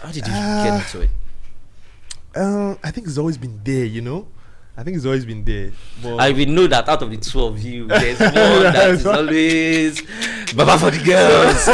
Speaker 2: How did you get into it?
Speaker 3: I think it's always been there, you know. I think it's always been there. But
Speaker 2: I will know that out of the two of you, there's one that is always Baba for the girls.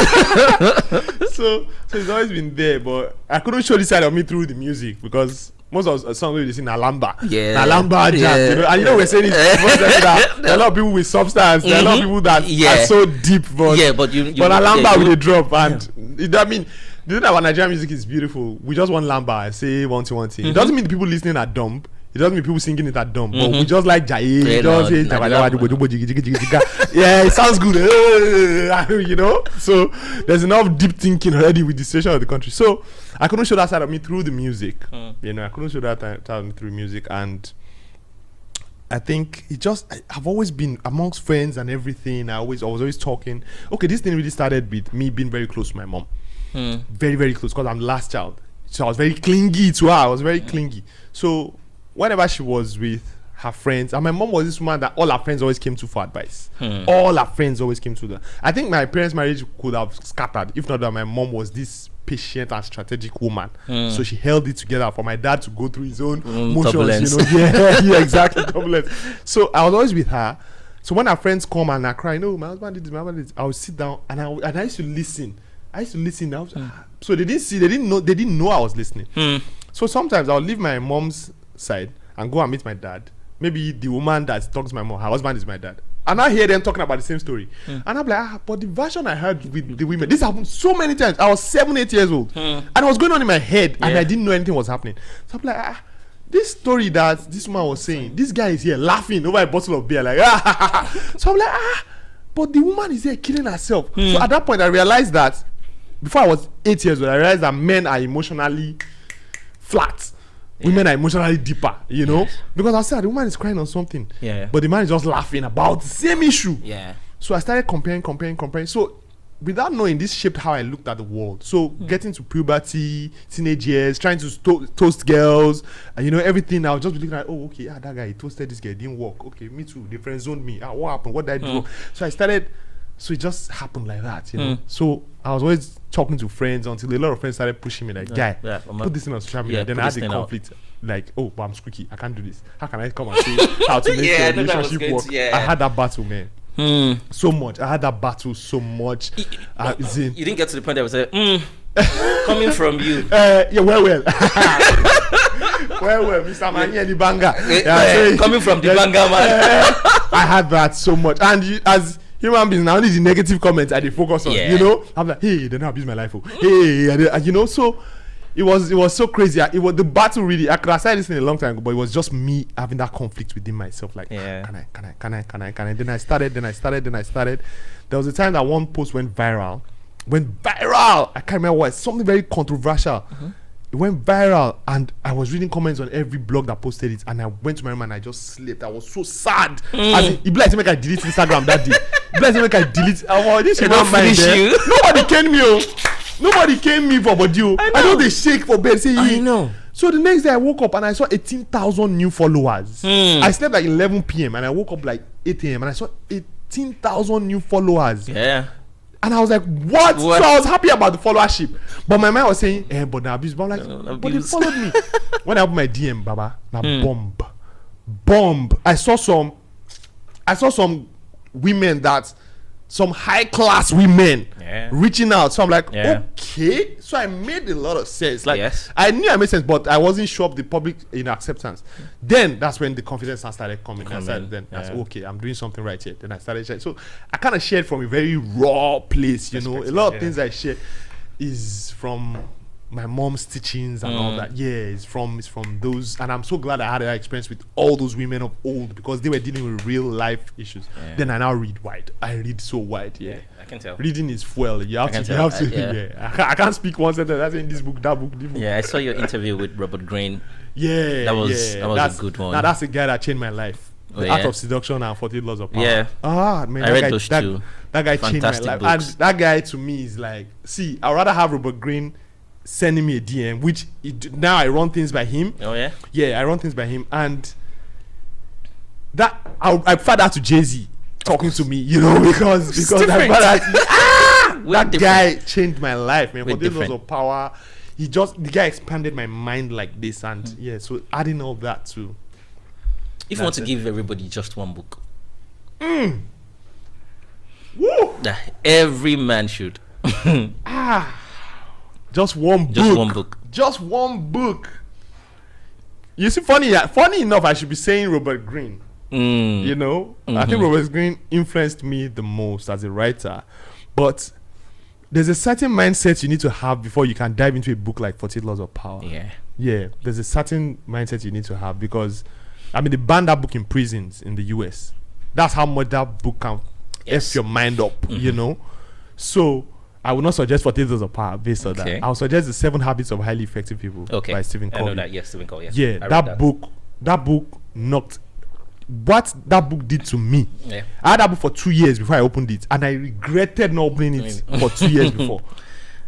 Speaker 3: so it's always been there, but I couldn't show this side of me through the music because most of the songs we sing na lamba. Lamba jam, you know. And you know we're saying that there are a lot of people with substance, there are a lot of people that are so deep, but na lamba we drop, and I mean, the thing about Nigerian music is beautiful. We just want lamba and say one thing. It doesn't mean the people listening are dumb. It doesn't mean people singing it at dumb, but we just like Jai. Yeah, it sounds good, you know. So there's enough deep thinking already with the situation of the country. So I couldn't show that side of me through the music. You know, I couldn't show that side of me through music, and I think I've always been amongst friends and everything. I was always talking. Okay, this thing really started with me being very close to my mom. Very, very close because I'm the last child. So I was very clingy to her. I was very clingy. So whenever she was with her friends, and my mom was this woman that all her friends always came to for advice. All her friends always came to her. I think my parents' marriage could have scattered if not that my mom was this patient and strategic woman. So she held it together for my dad to go through his own motions. Yeah, exactly. Turbulence. So I was always with her. So when her friends come and I cry, no, my husband did this, my husband did this, I would sit down and I used to listen. I was, so they didn't know I was listening. So sometimes I'll leave my mom's side and go and meet my dad. Maybe the woman that talks to my mom, her husband is my dad. And I hear them talking about the same story. And I'm like, but the version I heard with the women, this happened so many times. I was 7-8 years old. And it was going on in my head and I didn't know anything was happening. So I'm like, this story that this woman was saying, this guy is here laughing over a bottle of beer, like, So I'm like, but the woman is here killing herself. So at that point I realized that before I was 8 years old, I realized that men are emotionally flat. Women are emotionally deeper, you know? Because I said the woman is crying on something. But the man is just laughing about the same issue. So I started comparing. So without knowing, this shaped how I looked at the world. So getting to puberty, teenage years, trying to toast girls, you know, everything. I was just looking at, oh, okay, that guy, he toasted this girl, it didn't work. Okay, me too. They friend zoned me. What happened? What did I do? So I started. So it just happened like that, you know. So I was always talking to friends until a lot of friends started pushing me, like, guy, put this in on social media. Then I had the conflict, like, oh, but I'm Skuki, I can't do this. How can I come and say how to make your relationship work? I had that battle, man. So much. I had that battle so much.
Speaker 2: You didn't get to the point that was like, coming from you.
Speaker 3: Well, Mr. Mani the banger.
Speaker 2: Coming from the banger, man.
Speaker 3: I had that so much. And as human beings, now only the negative comments I focus on, you know. I'm like, hey, they don't abuse my life. Hey, you know, so it was so crazy. It was the battle really. I could have said this in a long time ago, but it was just me having that conflict within myself. Like, can I? Then I started. There was a time that one post went viral. I can't remember what. Something very controversial. It went viral, and I was reading comments on every blog that posted it, and I went to my room and I just slept. I was so sad. As in, it like to make I delete Instagram that day. It like to make I delete. This is not mine. Nobody came me. Nobody came me for body. I know they shake for bed. Say,
Speaker 2: I know.
Speaker 3: So the next day I woke up and I saw 18,000 new followers. I slept like 11 p.m. and I woke up like 8 a.m. and I saw 18,000 new followers. And I was like, what? So I was happy about the followership. But my mind was saying, but the abuse. But I'm like, but they followed me. When I opened my DM, Baba, bomb. I saw some women some high class women reaching out. So I'm like, okay. So I made a lot of sense. Like I knew I made sense, but I wasn't sure of the public acceptance. Then that's when the confidence started coming. I said, okay, I'm doing something right here. Then I started sharing. So I kind of shared from a very raw place, you know. A lot of things I share is from my mom's teachings and all that. It's from those, and I'm so glad I had that experience with all those women of old because they were dealing with real life issues. Then I now read wide. I read so wide.
Speaker 2: I can tell.
Speaker 3: Reading is fuel. You have to. I can't speak one sentence. That's in this book, that book, this book.
Speaker 2: I saw your interview with Robert Greene.
Speaker 3: That
Speaker 2: was a good one.
Speaker 3: Now that's the guy that changed my life. The Art of Seduction and 48 Laws of Power.
Speaker 2: Man, I read those two.
Speaker 3: That guy changed my life. Books. And that guy to me is like, see, I'd rather have Robert Greene sending me a DM, which now I run things by him. I run things by him, and that I prefer that to Jay-Z talking to me, you know, because I that guy changed my life, man. For this Laws of Power, the guy expanded my mind like this, and so adding all that too.
Speaker 2: If you want to give everybody just one book,
Speaker 3: Woo!
Speaker 2: that every man should.
Speaker 3: Just one book. You see, funny enough, I should be saying Robert Greene. You know, I think Robert Greene influenced me the most as a writer. But there's a certain mindset you need to have before you can dive into a book like 48 Laws of Power. There's a certain mindset you need to have because, I mean, they banned that book in prisons in the US. That's how much that book can F your mind up, you know. So I would not suggest 48 Laws of Power based on that. I would suggest The 7 Habits of Highly Effective People by Stephen Covey.
Speaker 2: I know that, yes, Stephen Covey. Yes.
Speaker 3: Yeah, that book knocked what that book did to me. I had that book for 2 years before I opened it, and I regretted not opening it for 2 years before.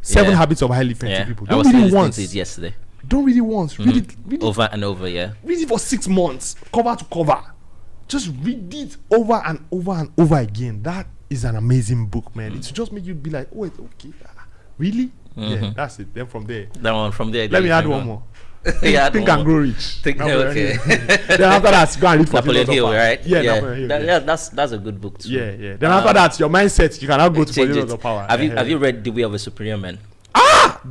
Speaker 3: 7 Habits of Highly Effective People.
Speaker 2: I was
Speaker 3: Don't read it
Speaker 2: listening
Speaker 3: once.
Speaker 2: to it yesterday.
Speaker 3: Don't read it once. Read it
Speaker 2: Over and over, yeah.
Speaker 3: Read it for 6 months, cover to cover. Just read it over and over and over again. That is an amazing book, man. It just make you be like, oh, it's okay. Really? Yeah, that's it. Then from there.
Speaker 2: Let
Speaker 3: me add one more.
Speaker 2: Yeah,
Speaker 3: Think and Grow Rich.
Speaker 2: Okay.
Speaker 3: Then after that, go and read for
Speaker 2: Napoleon Hill, right?
Speaker 3: Yeah, Napoleon Hill.
Speaker 2: Yeah, that's a good book too.
Speaker 3: Yeah. Then after that, your mindset, you can now go to Politics of Power.
Speaker 2: Have you read The Way of a Superior Man?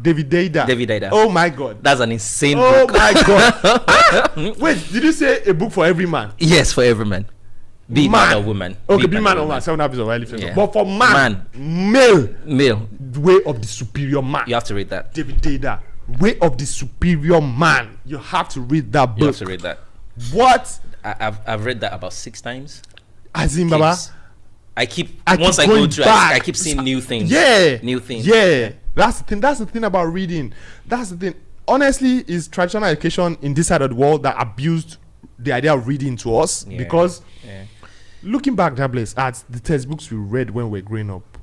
Speaker 3: David Dada. Oh my God.
Speaker 2: That's an insane
Speaker 3: book.
Speaker 2: book.
Speaker 3: Oh my God. Wait, did you say a book for every man?
Speaker 2: Yes, for every man. Be man or woman.
Speaker 3: Okay, be man or woman. 7 Habits of Highly Effective.
Speaker 2: Yeah.
Speaker 3: But for male. Way of the Superior Man.
Speaker 2: You have to read that.
Speaker 3: David Dada. Way of the Superior Man. You have to read that book.
Speaker 2: You have to read that.
Speaker 3: What?
Speaker 2: I've read that about 6 times.
Speaker 3: As in, Baba.
Speaker 2: I keep go through, I keep seeing new things. New things.
Speaker 3: Yeah. That's the thing about reading. That's the thing. Honestly, is traditional education in this side of the world that abused the idea of reading to us, because looking back, at the textbooks we read when we were growing up,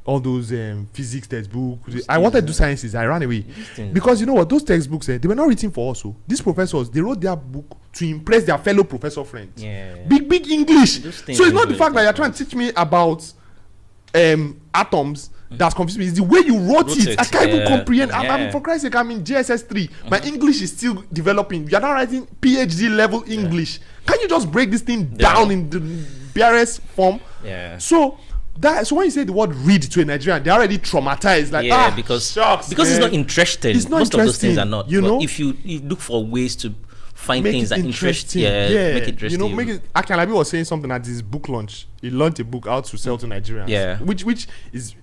Speaker 3: all those physics textbooks. I wanted to do sciences. I ran away because you know what? Those textbooks, they were not written for us. So these professors, they wrote their book to impress their fellow professor friends. Big English. So it's not the fact that you're trying to teach me about atoms. That's confusing me. It's the way you wrote it. I can't even comprehend. I'm, for Christ's sake, I'm in GSS 3. My English is still developing. You're not writing PhD level English. Can you just break this thing down in the barest form? So when you say the word read to a Nigerian, they're already traumatized. Like,
Speaker 2: because
Speaker 3: shucks,
Speaker 2: it's not interesting.
Speaker 3: It's not
Speaker 2: Most of those things are not.
Speaker 3: You know,
Speaker 2: if you look for ways to find
Speaker 3: make
Speaker 2: things that interest, make it interesting.
Speaker 3: You know, make it. Akalabi was saying something at this book launch. He launched a book out to sell to Nigerians. Which is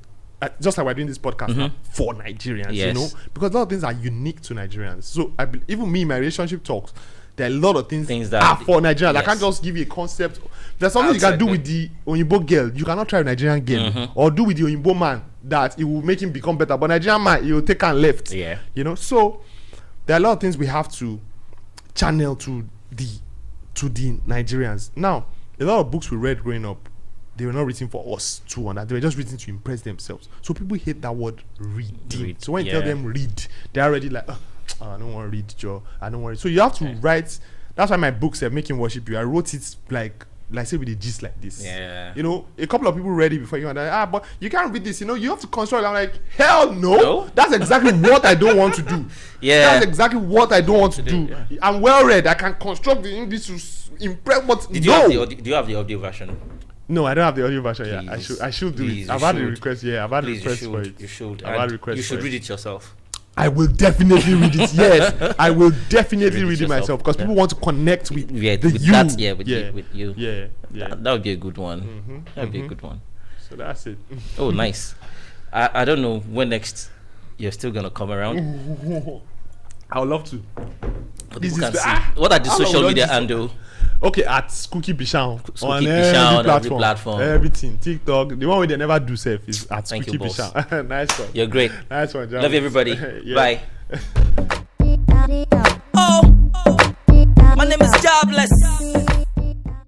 Speaker 3: just like we're doing this podcast now for Nigerians. You know, because a lot of things are unique to Nigerians. So even me, in my relationship talks, there are a lot of things that are for Nigerians. I can't just give you a concept. There's something you can do with the Oyinbo girl. You cannot try with Nigerian girl, or do with the Oyinbo man that it will make him become better. But Nigerian man, he will take and left. You know, so there are a lot of things we have to channel to the Nigerians. Now, a lot of books we read growing up, they were not written for us too, and that they were just written to impress themselves. So people hate that word reading. So when you tell them read, they're already like, I don't want to read, Joe. I don't want to. So you have to write. That's why my book said Making Worship You. I wrote it like say with a gist like this. You know, a couple of people read it before you, and but you can't read this. You know, you have to construct. I'm like, hell no. That's exactly what I don't want to do. That's exactly what I don't want to do. I'm well read. I can construct the English to impress. But do you
Speaker 2: have the audio version?
Speaker 3: No, I don't have the audio version yet. I should do it. I've had a request. I've had a request for it.
Speaker 2: You should.
Speaker 3: I've had a request.
Speaker 2: You should read it yourself.
Speaker 3: I will definitely read it. Yes, I will definitely read it myself, because people want to connect with with
Speaker 2: you. That would be a good one. That would be a good one.
Speaker 3: So that's it.
Speaker 2: Oh, nice. I don't know when next you're still gonna come around.
Speaker 3: I would love to.
Speaker 2: What are the social media handle?
Speaker 3: Okay, at Skukipeeshaun on every platform. Everything. TikTok. The one where they never do safe is at Skukipeeshaun. Nice one.
Speaker 2: You're great.
Speaker 3: Nice one, John.
Speaker 2: Love you, everybody. Bye.
Speaker 1: My name is Jobless.